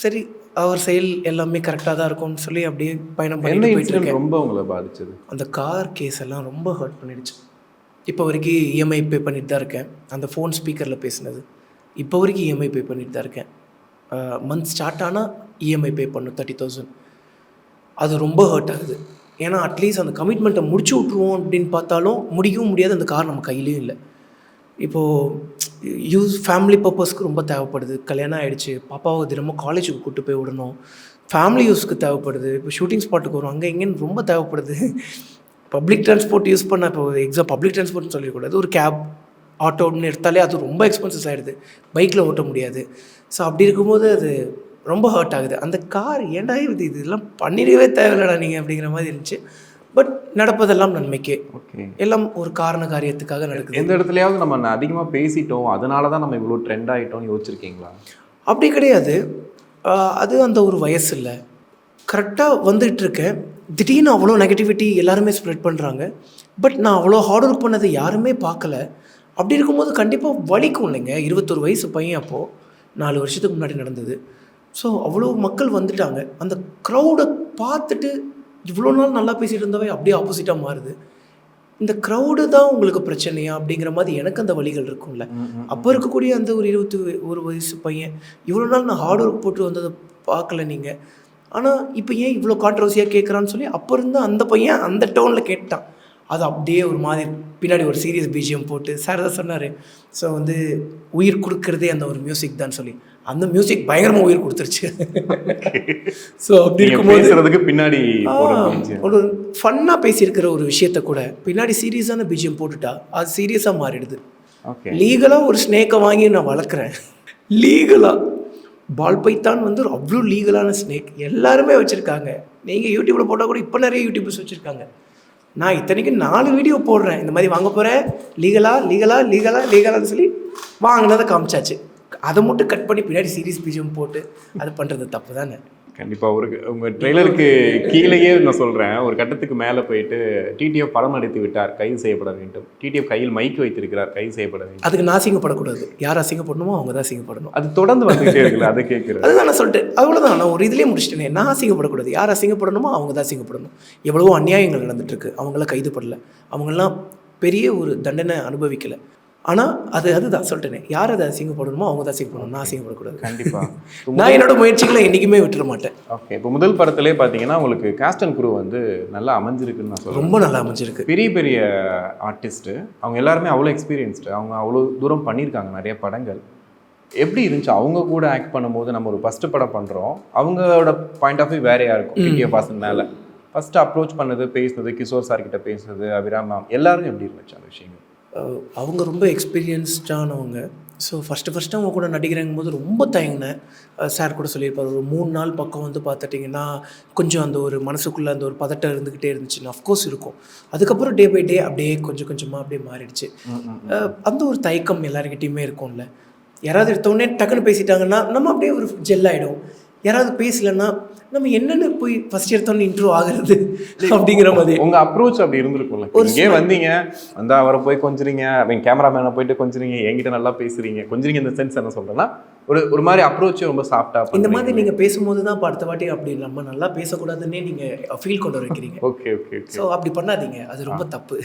சரி, அவர் செயல் எல்லாமே கரெக்டாக தான் இருக்கும்னு சொல்லி அப்படியே பயணம் பண்ணிட்டு போயிட்டு இருக்கேன். ரொம்ப உங்களை பாதிச்சது அந்த கார் கேஸ் எல்லாம் ரொம்ப ஹர்ட் பண்ணிடுச்சு. இப்போ வரைக்கும் இஎம்ஐ பே பண்ணிட்டு தான் இருக்கேன். அந்த ஃபோன் ஸ்பீக்கரில் பேசினது இப்போ வரைக்கும் இஎம்ஐ பே பண்ணிட்டு தான் இருக்கேன். மந்த் ஸ்டார்ட் ஆனால் இஎம்ஐ பே பண்ணும் 30,000. அது ரொம்ப ஹர்ட் ஆகுது. ஏன்னா அட்லீஸ்ட் அந்த கமிட்மெண்ட்டை முடிச்சு விட்ருவோம் அப்படின்னு பார்த்தாலும் முடியவும் முடியாது. அந்த கார் நம்ம கையிலையும் இல்லை. இப்போது ஃபேமிலி பர்பஸ்க்கு ரொம்ப தேவைப்படுது. கல்யாணம் ஆகிடுச்சு, பாப்பாவை தினமும் காலேஜுக்கு கூப்பிட்டு போய் விடணும். ஃபேமிலி யூஸ்க்கு தேவைப்படுது. இப்போ ஷூட்டிங் ஸ்பாட்டுக்கு வரும், அங்கே இங்கேன்னு ரொம்ப தேவைப்படுது. பப்ளிக் ட்ரான்ஸ்போர்ட் யூஸ் பண்ண, இப்போ பப்ளிக் ட்ரான்ஸ்போர்ட்னு சொல்லக்கூடாது, ஒரு கேப் ஆட்டோன்னு எடுத்தாலே அது ரொம்ப எக்ஸ்பென்சிவ் ஆகிடுது. பைக்கில் ஓட்ட முடியாது. ஸோ அப்படி இருக்கும்போது அது ரொம்ப ஹர்ட் ஆகுது. அந்த கார் ஏன்டா இதெல்லாம் பண்ணிடவே தேவையில்லடா நீங்கள் அப்படிங்கிற மாதிரி இருந்துச்சு. பட் நடப்பதெல்லாம் நன்மைக்கே. ஓகே, எல்லாம் ஒரு காரண காரியத்துக்காக நடக்குது. எந்த இடத்துலையாவது நம்ம அதிகமாக பேசிட்டோம், அதனால தான் நம்ம இவ்வளோ ட்ரெண்ட் ஆகிட்டோம்னு யோசிச்சிருக்கீங்களா? அப்படி கிடையாது. அது அந்த ஒரு வயசு இல்லை. கரெக்டாக வந்துகிட்டு இருக்கேன், திடீர்னு அவ்வளோ நெகட்டிவிட்டி எல்லாருமே ஸ்ப்ரெட் பண்ணுறாங்க. பட் நான் அவ்வளோ ஹார்ட் ஒர்க் பண்ணதை யாருமே பார்க்கல. அப்படி இருக்கும்போது கண்டிப்பாக வலிக்கும் இல்லைங்க. 21 வயசு பையன் அப்போது, 4 வருஷத்துக்கு முன்னாடி நடந்தது. ஸோ அவ்வளோ மக்கள் வந்துட்டாங்க. அந்த க்ரௌடை பார்த்துட்டு இவ்வளோ நாள் நல்லா பேசிகிட்டு இருந்தவை அப்படியே ஆப்போசிட்டாக மாறுது. இந்த க்ரௌடு தான் உங்களுக்கு பிரச்சனையா அப்படிங்கிற மாதிரி எனக்கு அந்த வழிகள் இருக்கும்ல. அப்போ இருக்கக்கூடிய அந்த ஒரு 21 வயசு பையன், இவ்வளோ நாள் நான் ஹார்ட் ஒர்க் போட்டு வந்ததை பார்க்கல நீங்கள், ஆனால் இப்போ ஏன் இவ்வளோ கான்ட்ரவர்சியாக கேட்குறான்னு சொல்லி அப்போ இருந்து அந்த பையன் அந்த டோனில் கேட்டான். அது அப்படியே ஒரு மாதிரி பின்னாடி ஒரு சீரியஸ் பிஜிஎம் போட்டு சார் தான் சொன்னார். ஸோ வந்து உயிர் கொடுக்கறதே அந்த ஒரு மியூசிக் தான் சொல்லி அந்த மியூசிக் பயங்கரமாக உயிர் கொடுத்துருச்சு. ஸோ அப்படி இருக்கும்போது பேசுறதுக்கு பின்னாடி ஒரு ஃபன்னாக பேசியிருக்கிற ஒரு விஷயத்த கூட பின்னாடி சீரியஸான பிஜிஎம் போட்டுட்டா அது சீரியஸாக மாறிடுது. லீகலாக ஒரு ஸ்னேக்கை வாங்கி நான் வளர்க்குறேன். லீகலாக பால் பைத்தான் வந்து அவ்வளோ லீகலான ஸ்னேக் எல்லாருமே வச்சுருக்காங்க. நீங்கள் யூடியூப்பில் போட்டால் கூட இப்போ நிறைய யூடியூபர்ஸ் வச்சுருக்காங்க. நான் இத்தனைக்கு 4 வீடியோ போடுறேன், இந்த மாதிரி வாங்க போகிறேன் லீகலான்னு சொல்லி வாங்கினதை காமிச்சாச்சு. அதை மட்டும் கட் பண்ணி பின்னாடி சீரியஸ் பிஜிஎம் போட்டு அது பண்ணுறது தப்பு தானே. கண்டிப்பாக உங்கள் ட்ரெய்லருக்கு கீழேயே நான் சொல்கிறேன், ஒரு கட்டத்துக்கு மேலே போயிட்டு டிடிஎஃப் படம் நடித்து விட்டார், கைது செய்யப்பட வேண்டும். டிடிஎஃப் கையில் மைக் வைத்திருக்கிறார், கைது செய்யப்பட வேண்டும். அதுக்கு நான் அசிங்கப்படக்கூடாது. யார் அசிங்கப்படணுமோ அவங்க தான் அசிங்கப்படணும். அது தொடர்ந்து வந்துகிட்டே இருக்குல்ல, அதை கேட்குறேன். அதுதான் நான் சொல்லிட்டேன், அவ்வளோதான். நான் ஒரு இதுலேயே முடிச்சிட்டேனே. நான் அசிங்கப்படக்கூடாது. யார் அசிங்கப்படணுமோ அவங்க தான் அசிங்கப்படணும். எவ்வளவோ அநியாயங்கள் நடந்துட்டுருக்கு. அவங்களாம் கைது பண்ணல, அவங்களாம் பெரிய ஒரு தண்டனை அனுபவிக்கலை. ஆனால் அதுதான் சொல்லிட்டேனே, யார் அதை அசிங்கப்படணுமோ அவங்க தான் அசிங்கப்படணும். நான் அசிங்கப்படக்கூடாது. கண்டிப்பாக நான் என்னோட முயற்சிகளை என்றைக்குமே விட்டுற மாட்டேன். ஓகே, இப்போ முதல் படத்திலே பார்த்தீங்கன்னா உங்களுக்கு காஸ்ட் அண்ட் குரூ வந்து நல்லா அமைஞ்சிருக்குன்னு நான் சொல்கிறேன். ரொம்ப நல்லா அமைஞ்சிருக்கு. பெரிய பெரிய ஆர்டிஸ்ட்டு, அவங்க எல்லாருமே அவ்வளோ எக்ஸ்பீரியன்ஸ்டு, அவங்க அவ்வளோ தூரம் பண்ணியிருக்காங்க நிறைய படங்கள். எப்படி இருந்துச்சு அவங்க கூட ஆக்ட் பண்ணும்போது? நம்ம ஒரு ஃபஸ்ட்டு படம் பண்ணுறோம், அவங்களோட பாயிண்ட் ஆஃப் வியூ வேறையாக இருக்கும். டிடிஎஃப் வாசன் மேலே ஃபஸ்ட்டு அப்ரோச் பண்ணது, பேசுனது, கிஷோர் சார்கிட்ட பேசுனது, அபிராம் மேம், எல்லாரும் எப்படி இருந்துச்சு அந்த விஷயங்கள்? அவங்க ரொம்ப எக்ஸ்பீரியன்ஸ்டானவங்க. ஸோ ஃபஸ்ட்டு அவங்க கூட நடிக்கிறங்கும் போது ரொம்ப தயங்கினேன். சார் கூட சொல்லியிருப்பார், ஒரு 3 நாள் பக்கம் வந்து பார்த்துட்டிங்கன்னா கொஞ்சம் அந்த ஒரு மனசுக்குள்ளே அந்த ஒரு பதட்டம் இருந்துக்கிட்டே இருந்துச்சுன்னு. அஃப்கோர்ஸ் இருக்கும். அதுக்கப்புறம் டே பை டே அப்படியே கொஞ்சமாக அப்படியே மாறிடுச்சு. அந்த ஒரு தயக்கம் எல்லாருக்கிட்டையுமே இருக்கும்ல. யாராவது எடுத்தோடனே டக்குன்னு பேசிட்டாங்கன்னா நம்ம அப்படியே ஒரு ஜெல் ஆகிடும். யாராவது பேசலைன்னா நம்ம என்னென்னு போய் ஃபஸ்ட் எடுத்தோன்னு இன்ட்ரோ ஆகுறது அப்படிங்கிற மாதிரி. உங்கள் அப்ரோச் அப்படி இருந்திருக்கும்ல. இங்கே வந்தீங்க, வந்து அவரை போய் கொஞ்சிறீங்க, அவங்க கேமராமேனை போயிட்டு கொஞ்சிறீங்க, என்கிட்ட நல்லா பேசுறீங்க. கொஞ்சிறீங்க இந்த சென்ஸ் என்ன சொல்கிறேன்னா, ஒரு மாதிரி அப்ரோச்சே ரொம்ப சாஃப்டாக. இந்த மாதிரி நீங்கள் பேசும்போது தான் அடுத்த வாட்டி அப்படி நம்ம நல்லா பேசக்கூடாதுன்னே நீங்கள் ஃபீல் கொண்டு வைக்கிறீங்க. ஓகே. ஸோ அப்படி பண்ணாதீங்க, அது ரொம்ப தப்பு.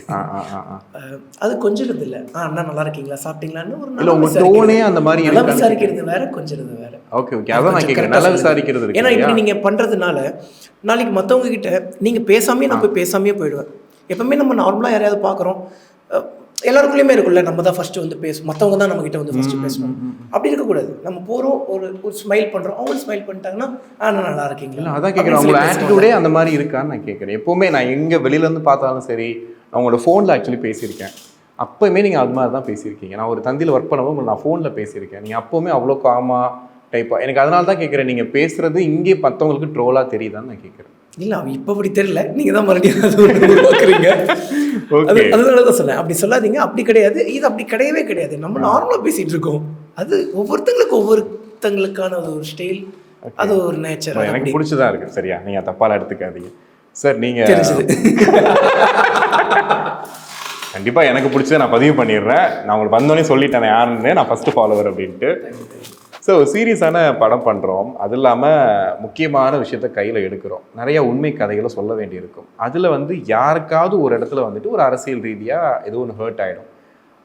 அது கொஞ்சிறது இல்லை. அண்ணா நல்லா இருக்கீங்களா, சாப்பிட்டீங்களான்னு ஒரு நல்ல டோனே அந்த மாதிரி நல்லா விசாரிக்கிறது வேற, கொஞ்சிறது வேற. ஓகே, அதான் நான் கேட்குறேன், நல்லா விசாரிக்கிறது. ஏன்னா இப்படி நீங்கள் பண்ணுறதுனால நாளைக்கு மற்றவங்க கிட்ட நீங்கள் பேசாமே நான் போய் பேசாமே போயிடுவேன். எப்பவுமே நம்ம நார்மலாக யாரையாவது பார்க்குறோம், எல்லாருக்குள்ளேயுமே இருக்குல்ல, நம்ம தான் ஃபஸ்ட்டு வந்து மற்றவங்க தான் நம்மகிட்ட வந்து ஃபஸ்ட்டு பேசணும். அப்படி இருக்கக்கூடாது. நம்ம போகிறோம், ஒரு ஸ்மைல் பண்ணுறோம், அவங்க ஸ்மைல் பண்ணிட்டாங்கன்னா நான் நல்லா இருக்கீங்களா. அதான் கேட்குறேன், அவங்களோட ஆட்டிடியூடே அந்த மாதிரி இருக்கான்னு நான் கேட்குறேன். எப்போவுமே நான் எங்கே வெளியிலேருந்து பார்த்தாலும் சரி, அவங்களோட ஃபோனில் ஆக்சுவலி பேசியிருக்கேன். அப்போவுமே நீங்கள் அது மாதிரி தான் பேசியிருக்கீங்க. நான் ஒரு தந்தியில் ஒர்க் பண்ணவும் நான் ஃபோனில் பேசியிருக்கேன். நீங்கள் அப்போவுமே அவ்வளோ காமாக டைப்பாக. எனக்கு அதனால தான் கேட்குறேன், நீங்கள் பேசுகிறது இங்கே மற்றவங்களுக்கு ட்ரோலாக தெரியுதான்னு நான் கேட்குறேன். இல்லை, அவன் இப்போ அப்படி தெரியல, நீங்கள் தான் மறுபடியும் பார்க்குறீங்க. அதனால தான் சொன்னேன், அப்படி சொல்லாதீங்க. அப்படி கிடையாது, இது அப்படி கிடையவே கிடையாது. நம்ம நார்மலாக பேசிகிட்டு இருக்கோம். அது ஒவ்வொருத்தங்களுக்கான ஒரு ஸ்டைல், அது ஒரு நேச்சர். எனக்கு பிடிச்சதா இருக்குது. சரியா, நீங்கள் தப்பால எடுத்துக்காதீங்க சார். நீங்கள் கண்டிப்பாக எனக்கு பிடிச்சதை நான் பதிவு பண்ணிடுறேன். நான் உங்களுக்கு வந்தோடனே சொல்லிட்டேன் யாருன்னு, நான் ஃபஸ்ட்டு ஃபாலோவர் அப்படின்ட்டு. ஸோ சீரியஸான படம் பண்ணுறோம், அது இல்லாமல் முக்கியமான விஷயத்த கையில் எடுக்கிறோம், நிறைய உண்மை கதைகளை சொல்ல வேண்டியிருக்கும். அதில் வந்து யாருக்காவது ஒரு இடத்துல வந்துட்டு ஒரு அரசியல் ரீதியாக ஏதோ ஒன்று ஹர்ட் ஆகிடும்.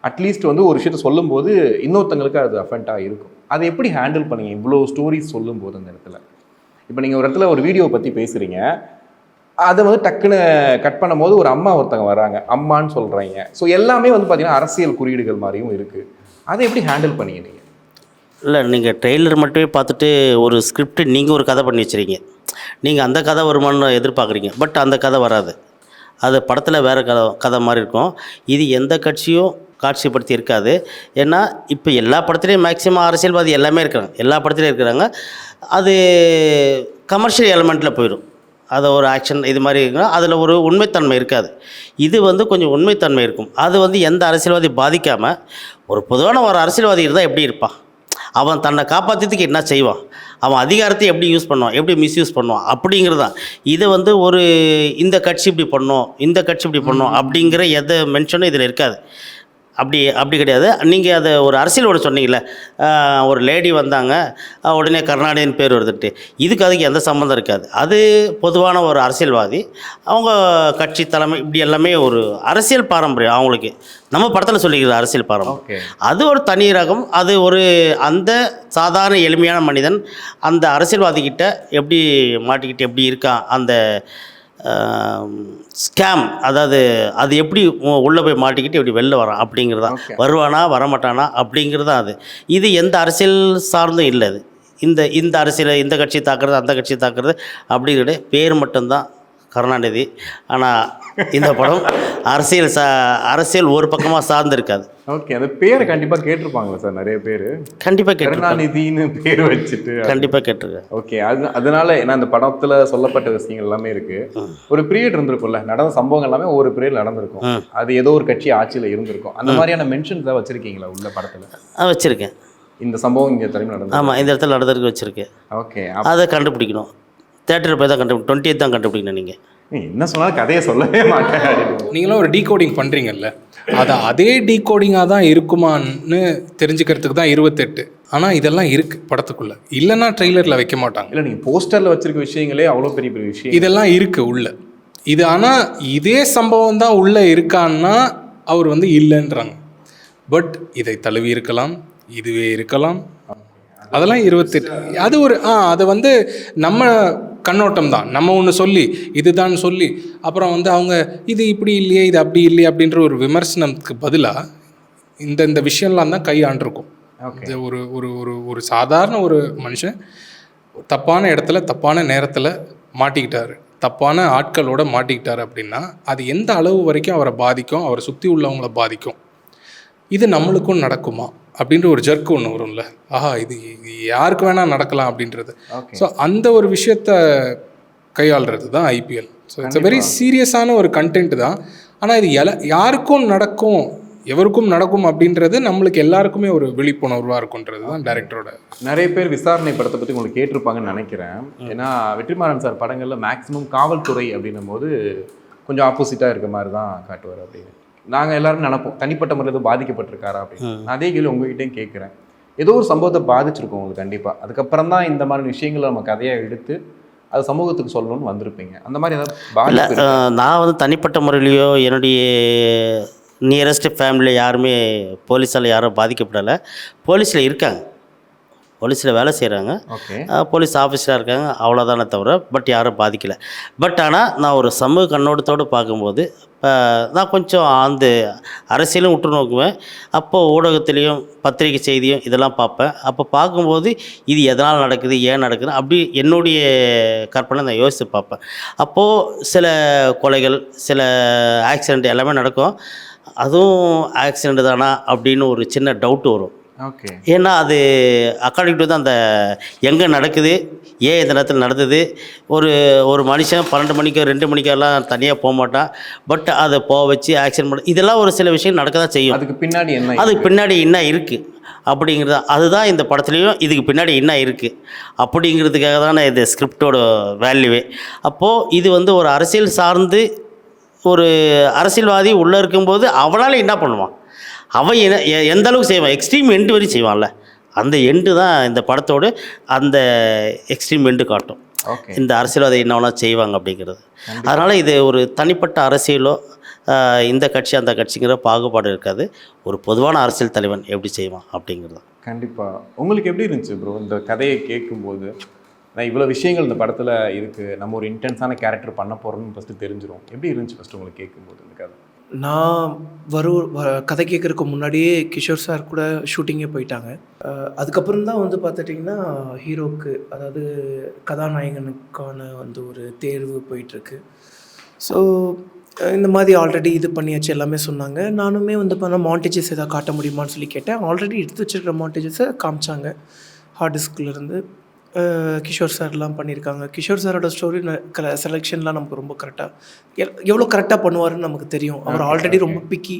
அட்லீஸ்ட் வந்து ஒரு விஷயத்த சொல்லும்போது இன்னொருத்தங்களுக்கு அது அஃபெக்டாக இருக்கும். அதை எப்படி ஹேண்டில் பண்ணீங்க இவ்வளோ ஸ்டோரிஸ் சொல்லும்போது? அந்த இடத்துல இப்போ நீங்கள் ஒரு இடத்துல ஒரு வீடியோவை பற்றி பேசுகிறீங்க, அதை வந்து டக்குன்னு கட் பண்ணும்போது ஒரு அம்மா ஒருத்தங்க வராங்க, அம்மான்னு சொல்கிறீங்க. ஸோ எல்லாமே வந்து பார்த்தீங்கன்னா அரசியல் குறியீடுகள் மாதிரியும் இருக்குது. அதை எப்படி ஹேண்டில் பண்ணீங்க நீங்கள்? இல்லை, நீங்கள் ட்ரெய்லர் மட்டுமே பார்த்துட்டு ஒரு ஸ்கிரிப்ட் நீங்கள் ஒரு கதை பண்ணி வச்சுருக்கீங்க. நீங்கள் அந்த கதை வருமானு எதிர்பார்க்குறீங்க, பட் அந்த கதை வராது. அது படத்தில் வேறு கதை மாதிரி இருக்கும். இது எந்த கட்சியும் காட்சிப்படுத்தி இருக்காது. ஏன்னா இப்போ எல்லா படத்துலேயும் மேக்ஸிமம் அரசியல்வாதி எல்லாமே இருக்கிறாங்க, எல்லா படத்துலேயும் இருக்கிறாங்க. அது கமர்ஷியல் எலமெண்ட்டில் போயிடும். அதை ஒரு ஆக்ஷன் இது மாதிரி இருக்குன்னா அதில் ஒரு உண்மைத்தன்மை இருக்காது. இது வந்து கொஞ்சம் உண்மைத்தன்மை இருக்கும். அது வந்து எந்த அரசியல்வாதி பாதிக்காமல், ஒரு பொதுவான ஒரு அரசியல்வாதி இருந்தால் எப்படி இருப்பான், அவன் தன்னை காப்பாற்றுறதுக்கு என்ன செய்வான், அவன் அதிகாரத்தை எப்படி யூஸ் பண்ணுவான், எப்படி மிஸ்யூஸ் பண்ணுவான் அப்படிங்கிறது தான். இதை வந்து ஒரு இந்த கட்சி இப்படி பண்ணோம், இந்த கட்சி இப்படி பண்ணோம் அப்படிங்கிற எதை மென்ஷனும் இதில் இருக்காது. அப்படி கிடையாது. நீங்கள் அதை ஒரு அரசியலோட சொன்னீங்கல்ல, ஒரு லேடி வந்தாங்க உடனே கருணாநிதியின் பேர் வருதுட்டு, அதுக்கு எந்த சம்மந்தம் இருக்காது. அது பொதுவான ஒரு அரசியல்வாதி, அவங்க கட்சி தலைமை, இப்படி எல்லாமே ஒரு அரசியல் பாரம்பரியம் அவங்களுக்கு. நம்ம படத்தில் சொல்லிக்கிற அரசியல் பாரம்பரியம் அது ஒரு தனி ரகம். அது ஒரு அந்த சாதாரண எளிமையான மனிதன் அந்த அரசியல்வாதிக்கிட்ட எப்படி மாட்டிக்கிட்டு எப்படி இருக்கான், அந்த ஸ்கேம், அதாவது அது எப்படி உள்ளே போய் மாட்டிக்கிட்டு எப்படி வெளில வரான் அப்படிங்கிறதான். வருவானா வரமாட்டானா அப்படிங்கிறது தான் அது. இது எந்த அரசியல் சார்ந்தும் இல்லை. அது இந்த அரசியலை இந்த கட்சி தாக்குறது அந்த கட்சி தாக்குறது அப்படிங்கிறது பேர் மட்டும்தான் கருணாநிதி. ஆனால் இந்த படம் அரசியல் ஒரு பக்கமாக சார்ந்திருக்காது. ஓகே, அந்த பேரை கண்டிப்பாக கேட்டிருப்பாங்களா சார் நிறைய பேர்? கண்டிப்பாக கேட்டிருக்காங்க. கருணாநிதினு பேர் வச்சுட்டு கண்டிப்பாக கேட்டிருக்கேன். ஓகே, அதனால ஏன்னா அந்த படத்தில் சொல்லப்பட்ட விஷயங்கள் எல்லாமே இருக்கு. ஒரு பீரியட் இருந்திருக்கும்ல, நடந்த சம்பவங்கள் எல்லாமே ஒவ்வொரு பீரியட் நடந்திருக்கும். அது ஏதோ ஒரு கட்சி ஆட்சியில் இருந்திருக்கும். அந்த மாதிரியான மென்ஷன்ஸ் தான் வச்சிருக்கீங்களா உள்ள படத்தில்? வச்சுருக்கேன். இந்த சம்பவம் இங்கே தலைமை நடந்தது. ஆமாம், இந்த இடத்துல நடந்திருக்கு வச்சுருக்கேன். ஓகே, அதை கண்டுபிடிக்கணும். தேட்டரில் போய் தான் 20th தான் கண்டுபிடிக்கணும். நீங்கள் என்ன சொன்னாலும் கதையை சொல்லவே மாட்டேன். நீங்களும் ஒரு டீகோடிங் பண்ணுறீங்கல்ல, அது அதே டீகோடிங்காக தான் இருக்குமான்னு தெரிஞ்சுக்கிறதுக்கு தான் 28. ஆனால் இதெல்லாம் இருக்குது படத்துக்குள்ளே, இல்லைன்னா ட்ரெய்லரில் வைக்க மாட்டாங்க. இல்லை, நீங்கள் போஸ்டரில் வச்சிருக்க விஷயங்களே அவ்வளோ பெரிய பெரிய விஷயம். இதெல்லாம் இருக்குது உள்ள. இது ஆனால் இதே சம்பவம் தான் உள்ளே இருக்கான்னா அவர் வந்து இல்லைன்றாங்க. பட் இதை தழுவி இருக்கலாம், இதுவே இருக்கலாம். அதெல்லாம் 28. அது ஒரு அதை வந்து நம்ம கண்ணோட்டம் தான். நம்ம ஒன்று சொல்லி இதுதான் சொல்லி அப்புறம் வந்து அவங்க இது இப்படி இல்லையே இது அப்படி இல்லையே அப்படின்ற ஒரு விமர்சனத்துக்கு பதிலாக இந்த விஷயம்லாம் தான் கையாண்டிருக்கும். இது ஒரு ஒரு ஒரு ஒரு சாதாரண ஒரு மனுஷன் தப்பான இடத்துல தப்பான நேரத்தில் மாட்டிக்கிட்டாரு, தப்பான ஆட்களோட மாட்டிக்கிட்டாரு அப்படின்னா அது எந்த அளவு வரைக்கும் அவரை பாதிக்கும், அவரை சுற்றி உள்ளவங்கள பாதிக்கும். இது நம்மளுக்கும் நடக்குமா அப்படின்ற ஒரு ஜர்க்கு ஒன்று வரும்ல, இது யாருக்கு வேணால் நடக்கலாம் அப்படின்றது. ஸோ அந்த ஒரு விஷயத்தை கையாளுறது தான் IPL. So it's a very சீரியஸான ஒரு கண்டென்ட் தான். ஆனால் இது யாருக்கும் நடக்கும், எவருக்கும் நடக்கும் அப்படின்றது நம்மளுக்கு எல்லாருக்குமே ஒரு விழிப்புணர்வாக இருக்குன்றது தான் டைரக்டரோட. நிறைய பேர் விசாரணை படத்தை பற்றி உங்களுக்கு கேட்டிருப்பாங்கன்னு நினைக்கிறேன். ஏன்னா வெற்றிமாறன் சார் படங்களில் மேக்ஸிமம் காவல்துறை அப்படின்னும் போது கொஞ்சம் ஆப்போசிட்டாக இருக்க மாதிரி தான் காட்டுவார் அப்படின்னு நாங்கள் எல்லாரும் நினைப்போம். தனிப்பட்ட முறையில் எதுவும் பாதிக்கப்பட்டிருக்காரா அப்படின்னு. நான் அதே கேள்வி உங்ககிட்டையும் கேட்குறேன். ஏதோ ஒரு சம்பவத்தை பாதிச்சிருக்கோம் உங்களுக்கு கண்டிப்பாக. அதுக்கப்புறம் தான் இந்த மாதிரி விஷயங்களை நம்ம கதையாக எடுத்து அது சமூகத்துக்கு சொல்லணும்னு வந்திருப்பீங்க. அந்த மாதிரி ஏதாவது நான் வந்து தனிப்பட்ட முறையிலையோ என்னுடைய நியரஸ்ட் ஃபேமிலியில் யாருமே போலீஸால் யாரும் பாதிக்கப்படலை. போலீஸில் இருக்காங்க, போலீஸில் வேலை செய்கிறாங்க, போலீஸ் ஆஃபீஸராக இருக்காங்க, அவ்வளோதானே தவிர பட் யாரும் பாதிக்கலை. பட் ஆனால் நான் ஒரு சமூக கண்ணோட்டத்தோடு பார்க்கும்போது நான் கொஞ்சம் அந்த அரசியலும் உற்று நோக்குவேன். அப்போது ஊடகத்துலேயும் பத்திரிகை செய்தியும் இதெல்லாம் பார்ப்பேன். அப்போ பார்க்கும்போது இது எதனால் நடக்குது, ஏன் நடக்குது அப்படி என்னுடைய கற்பனை நான் யோசித்து பார்ப்பேன். அப்போது சில கொலைகள், சில ஆக்சிடெண்ட் எல்லாமே நடக்கும். அதுவும் ஆக்சிடெண்ட் தானா அப்படின்னு ஒரு சின்ன டவுட் வரும். ஏன்னா அது அக்கார்டிங் டு தான் அந்த எங்கே நடக்குது, ஏன் இந்த நேரத்தில் நடந்தது. ஒரு மனுஷன் 12 மணிக்கோ 2 மணிக்கெல்லாம் தனியாக போக மாட்டான். பட் அதை போக வச்சு ஆக்சிடென்ட் பண்ண இதெல்லாம் ஒரு சில விஷயம் நடக்க தான் செய்யும். அதுக்கு பின்னாடி என்ன இருக்குது அப்படிங்கிறது அதுதான் இந்த படத்துலேயும் இதுக்கு பின்னாடி என்ன இருக்குது அப்படிங்கிறதுக்காக தானே இந்த ஸ்கிரிப்டோட வேல்யூவே. அப்போது இது வந்து ஒரு அரசியல் சார்ந்து ஒரு அரசியல்வாதி உள்ளே இருக்கும்போது அவனால் என்ன பண்ணுவான், அவன் எந்த அளவுக்கு செய்வான், எக்ஸ்ட்ரீம் எண்டு வரையும் செய்வான்ல, அந்த எண்டு தான் இந்த படத்தோடு அந்த எக்ஸ்ட்ரீம் எண்டு காட்டும். இந்த அரசியல்வாதி என்னவெல்லாம் செய்வாங்க அப்படிங்கிறது. அதனால் இது ஒரு தனிப்பட்ட அரசியலோ இந்த கட்சி அந்த கட்சிங்கிற பாகுபாடு இருக்காது. ஒரு பொதுவான அரசியல் தலைவன் எப்படி செய்வான் அப்படிங்கிறது. கண்டிப்பாக. உங்களுக்கு எப்படி இருந்துச்சு ப்ரோ இந்த கதையை கேட்கும்போது? நான் இவ்வளோ விஷயங்கள் இந்த படத்தில் இருக்குது, நம்ம ஒரு இன்டென்ஸான கேரக்டர் பண்ண போகிறோம்னு ஃபஸ்ட்டு தெரிஞ்சிடும். எப்படி இருந்துச்சு ஃபஸ்ட்டு உங்களுக்கு கேட்கும்போது இந்த கதை? நான் கதை கேட்குறதுக்கு முன்னாடியே கிஷோர் சார் கூட ஷூட்டிங்கே போயிட்டாங்க. அதுக்கப்புறம் தான் வந்து பார்த்துட்டிங்கன்னா ஹீரோக்கு, அதாவது கதாநாயகனுக்கான வந்து ஒரு தேர்வு போயிட்டுருக்கு. ஸோ இந்த மாதிரி ஆல்ரெடி இது பண்ணியாச்சு எல்லாமே சொன்னாங்க. நானுமே வந்து பண்ணால் மாண்டேஜஸ் எதாவது காட்ட முடியுமான்னு சொல்லி கேட்டேன். ஆல்ரெடி எடுத்து வச்சுருக்கிற மாண்டேஜஸை காமிச்சாங்க. ஹார்ட் டிஸ்க்லேருந்து கிஷோர் சார்லாம் பண்ணியிருக்காங்க. கிஷோர் சாரோட ஸ்டோரி செலெக்ஷன்லாம் நமக்கு ரொம்ப கரெக்டாக எவ்வளோ கரெக்டாக பண்ணுவாருன்னு நமக்கு தெரியும். அவர் ஆல்ரெடி ரொம்ப பிக்கி,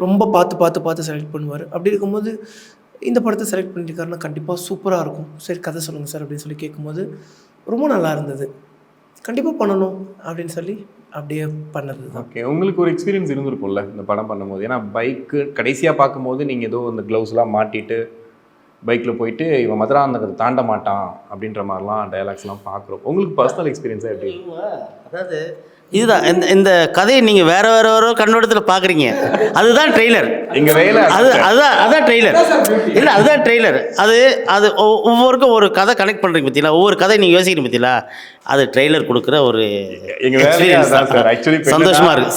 ரொம்ப பார்த்து செலக்ட் பண்ணுவார். அப்படி இருக்கும்போது இந்த படத்தை செலக்ட் பண்ணியிருக்காருன்னா கண்டிப்பாக சூப்பராக இருக்கும். சரி கதை சொல்லுங்கள் சார் அப்படின்னு சொல்லி கேட்கும்போது ரொம்ப நல்லா இருந்தது. கண்டிப்பாக பண்ணணும் அப்படின்னு சொல்லி அப்படியே பண்ணது. ஓகே, உங்களுக்கு ஒரு எக்ஸ்பீரியன்ஸ் இருந்திருக்கும்ல இந்த படம் பண்ணும்போது? ஏன்னா பைக்கு கடைசியாக பார்க்கும்போது நீங்கள் ஏதோ இந்த க்ளவுஸ்லாம் மாட்டிட்டு பைக்கில் போயிட்டு இவன் மதுராந்தகத்தை தாண்ட மாட்டான் அப்படின்ற மாதிரிலாம் டயலாக்ஸ்லாம் பார்க்குறோம். உங்களுக்கு பர்சனல் எக்ஸ்பீரியன்ஸாக எப்படி? அதாவது இதுதான் இந்த கதையை நீங்கள் வேற கண்ணோட்டத்தில் பார்க்குறீங்க. அதுதான் ட்ரெய்லர். எங்க வேலை அதுதான் ட்ரெய்லர். இல்லை, அதுதான் ட்ரெய்லர். அது ஒவ்வொருக்கும் ஒரு கதை கனெக்ட் பண்ணுறீங்க பார்த்தீங்களா, ஒவ்வொரு கதை நீங்கள் யோசிக்கிறீங்க பார்த்தீங்களா, அது ட்ரெய்லர் கொடுக்குற ஒரு எங்க வேலையா சார். ஆக்சுவலி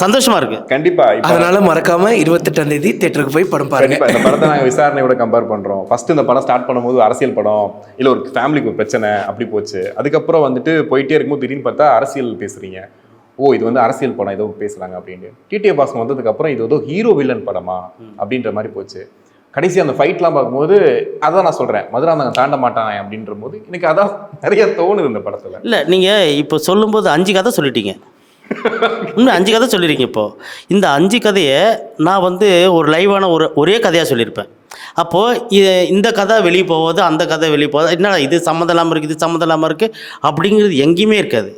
சந்தோஷமா இருக்கு. கண்டிப்பா. அதனால மறக்காம 28ஆம் தேதி தியேட்டருக்கு போய் படம் பாருங்க. இந்த படத்தை நாங்கள் விசாரணையோட கம்பேர் பண்றோம். ஃபர்ஸ்ட் இந்த படம் ஸ்டார்ட் பண்ணும்போது அரசியல் படம், இல்ல ஒரு ஃபேமிலிக்கு ஒரு பிரச்சனை அப்படி போச்சு. அதுக்கப்புறம் வந்துட்டு போயிட்டே இருக்கும்போது திடீர்னு பார்த்தா அரசியல் பேசுறீங்க. இது வந்து அரசியல் படம் ஏதோ பேசுறாங்க அப்படின்னு. டிடிஎஃப் வாசன் வந்ததுக்கு அப்புறம் இது ஏதோ ஹீரோ வில்லன் படமா அப்படின்ற மாதிரி போச்சு. கடைசி அந்த ஃபைட்லாம் பார்க்கும்போது அதான் நான் சொல்றேன், மதுராந்தகம் தாண்ட மாட்டான் அப்படின்ற போது எனக்கு அதான் நிறைய தோணுது இந்த படத்துல. இல்லை, நீங்கள் இப்போ சொல்லும்போது 5 கதை சொல்லிட்டீங்க. இன்னும் 5 கதை சொல்லியிருக்கீங்க. இப்போது இந்த 5 கதையை நான் வந்து ஒரு லைவான ஒரே கதையாக சொல்லியிருப்பேன். அப்போது இந்த கதை வெளியே போவது, அந்த கதை வெளியே போவது, என்னடா இது சம்மந்தம் இல்லாமல் இருக்குது, இது சம்மந்தம் இல்லாமல் இருக்குது அப்படிங்கிறது எங்கேயுமே இருக்காது.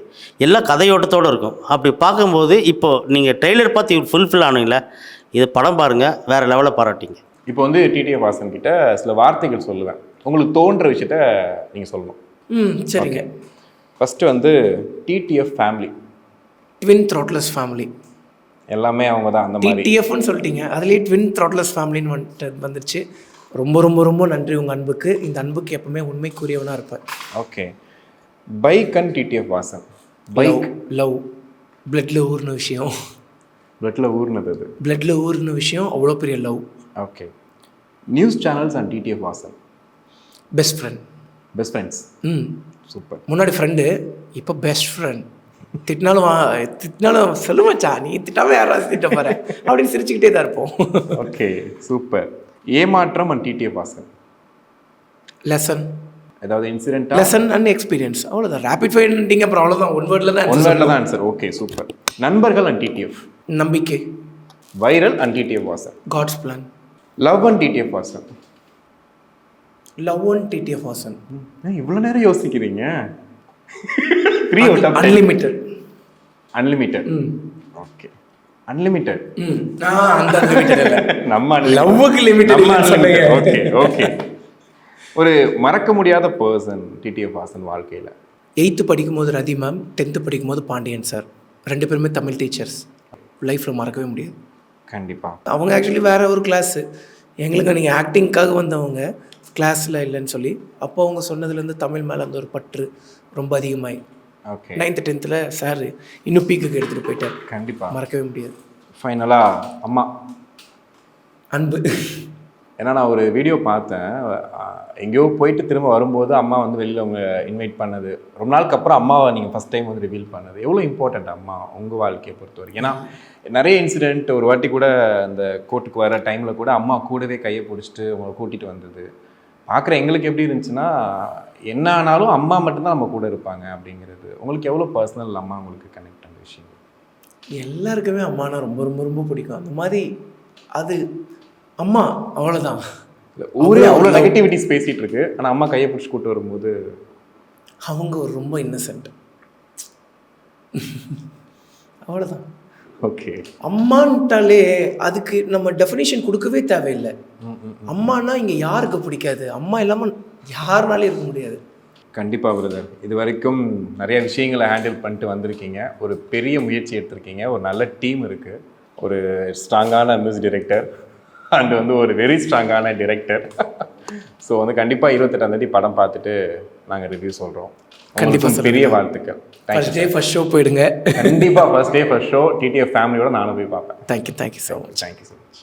எல்லாம் கதையோட்டத்தோடு இருக்கும். அப்படி பார்க்கும்போது இப்போது நீங்கள் ட்ரெய்லர் பார்த்து ஃபுல்ஃபில் ஆனீங்களே, இது படம் பாருங்கள், வேறு லெவலில் பாராட்டிங்க. இப்போ வந்து டிடிஎஃப் வாசன் கிட்ட சில வார்த்தைகள் சொல்லுவேன், உங்களுக்கு தோன்ற விஷயத்த நீங்கள் சொல்லணும். சரிங்க. ஃபஸ்ட்டு வந்து டிடிஎஃப் ஃபேமிலி, ட்வின் த்ராட்லெஸ் ஃபேமிலி, எல்லாமே அவங்க தான். அந்த மாதிரி டிடிஎஃப்னு சொல்லிட்டீங்க, அதுலேயே ட்வின் த்ராட்லெஸ் ஃபேமிலின்னு வந்துருச்சு. ரொம்ப ரொம்ப ரொம்ப நன்றி உங்கள் அன்புக்கு. இந்த அன்புக்கு எப்பவுமே உண்மைக்குரியவனாக இருப்பேன். Okay. Bike and TTF Vasan. Bike love, பிளட்ல ஊர்ன விஷயம். பிளட்ல ஊர்னது அது. பிளட்ல ஊர்ன விஷயம் அவ்வளோ பெரிய love. Okay. News channels and TTF Vasan. Best friend. Best friends. Super. முன்னாடி ஃப்ரெண்டு, இப்போ பெஸ்ட் ஃப்ரெண்ட். திட்டினாலும் சொல்லுவச்சா, நீ திட்டாம யாராவது திட்ட போற அப்படின்னு சிரிச்சுக்கிட்டே தான் இருப்போம். Okay, super. ஏமாற்றம் அண்ட் டிடிஎஃப் வாசன். லெசன், ஏதாவது இன்சிடென்ட்டா? லெசன் அண்ட் எக்ஸ்பீரியன்ஸ், அவ்வளோதான். ரேபிட் ஃபயர்ன்ட்டீங்க, அப்புறம் அவ்வளோதான். ஒன் வேர்டில் தான் ஆன்சர். Okay, super. நண்பர்கள் அண்ட் டிடிஎஃப். நம்பிக்கை. Viral and TTF Vasan. God's plan. Love and TTF Vasan. Love and TTF Vasan. இவ்வளோ நேரம் யோசிக்கிறீங்க. 3 out of 10. Unlimited. Unlimited. Okay. Unlimited. அந்த அன்லிமிட்டட் இல்ல, நம்ம லவ்வுக்கு லிமிட்டட் இல்ல சொல்லுங்க. Okay, okay. ஒரு மறக்க முடியாத பர்சன் டிடிஎஃப் வாசன் வாழ்க்கையில். 8th படிக்கும்போது ரதி மேம், 10th படிக்கும்போது பாண்டியன் சார், 2 பேருமே தமிழ் டீச்சர்ஸ். லைஃப்பில் மறக்கவே முடியாது. கண்டிப்பாக. அவங்க ஆக்சுவலி வேறு ஒரு கிளாஸு, எங்களுக்கு நீங்கள் ஆக்டிங்காக வந்தவங்க, கிளாஸில் இல்லைன்னு சொல்லி. அப்போ அவங்க சொன்னதுலேருந்து தமிழ் மேலே அந்த ஒரு பற்று ரொம்ப அதிகமாகி ஓகே 9th 10th சார் இன்னும் பீக்குக்கு எடுத்துகிட்டு போயிட்டார். கண்டிப்பாக மறக்கவே முடியாது. ஃபைனலாக அம்மா அன்பு. ஏன்னா நான் ஒரு வீடியோ பார்த்தேன், எங்கேயோ போயிட்டு திரும்ப வரும்போது அம்மா வந்து வெளியில் அவங்க இன்வைட் பண்ணது, ரொம்ப நாளுக்கு அப்புறம் அம்மாவை நீங்கள் ஃபஸ்ட் டைம் வந்து ரிவீல் பண்ணது எவ்வளோ இம்பார்ட்டண்ட் அம்மா உங்கள் வாழ்க்கையை பொறுத்த வரைக்கும்? ஏன்னா நிறைய இன்சிடெண்ட், ஒரு வாட்டி கூட அந்த கோர்ட்டுக்கு வர டைமில் கூட அம்மா கூடவே கையை பிடிச்சிட்டு உங்களை கூட்டிகிட்டு வந்தது பார்க்குற எங்களுக்கு எப்படி இருந்துச்சுன்னா, என்ன ஆனாலும் அம்மா மட்டும்தான் நம்ம கூட இருப்பாங்க அப்படிங்கிறது. உங்களுக்கு எவ்வளோ பர்சனல் அம்மா உங்களுக்கு கனெக்ட் அந்த விஷயம்? எல்லாருக்குமே அம்மானா ரொம்ப ரொம்ப ரொம்ப பிடிக்கும். அந்த மாதிரி அது அம்மா அவ்வளோதான். ஊரே அவ்வளோ நெகட்டிவிட்டிஸ் பேசிகிட்டு இருக்கு, ஆனால் அம்மா கையை பிடிச்சி கூட்டு வரும்போது அவங்க ஒரு ரொம்ப இன்னசென்ட், அவ்வளோதான். ஓகே. அம்மான்ட்டாலே அதுக்கு நம்ம டெஃபினேஷன் கொடுக்கவே தேவையில்லை. அம்மானா இங்கே யாருக்கு பிடிக்காது? அம்மா இல்லாமல் யாருனாலே இருக்க முடியாது. கண்டிப்பாக பிரதர், இது வரைக்கும் நிறைய விஷயங்களை ஹேண்டில் பண்ணிட்டு வந்திருக்கீங்க, ஒரு பெரிய முயற்சி எடுத்திருக்கீங்க, ஒரு நல்ல டீம் இருக்குது, ஒரு ஸ்ட்ராங்கான மியூசிக் டைரக்டர் அண்ட் வந்து ஒரு வெரி ஸ்ட்ராங்கான டிரெக்டர். ஸோ வந்து கண்டிப்பாக 28ஆம் தேதி படம் பார்த்துட்டு நாங்கள் ரிவ்யூ சொல்கிறோம். கண்டிப்பாக பெரிய வாழ்த்துக்கள். ஃபர்ஸ்ட் டே ஃபர்ஸ்ட் ஷோ போயிடுங்க. கண்டிப்பாக first day first show TTF ஃபேமிலியோட நானும் போய் பார்ப்பேன். Thank you so much. Thank you so much.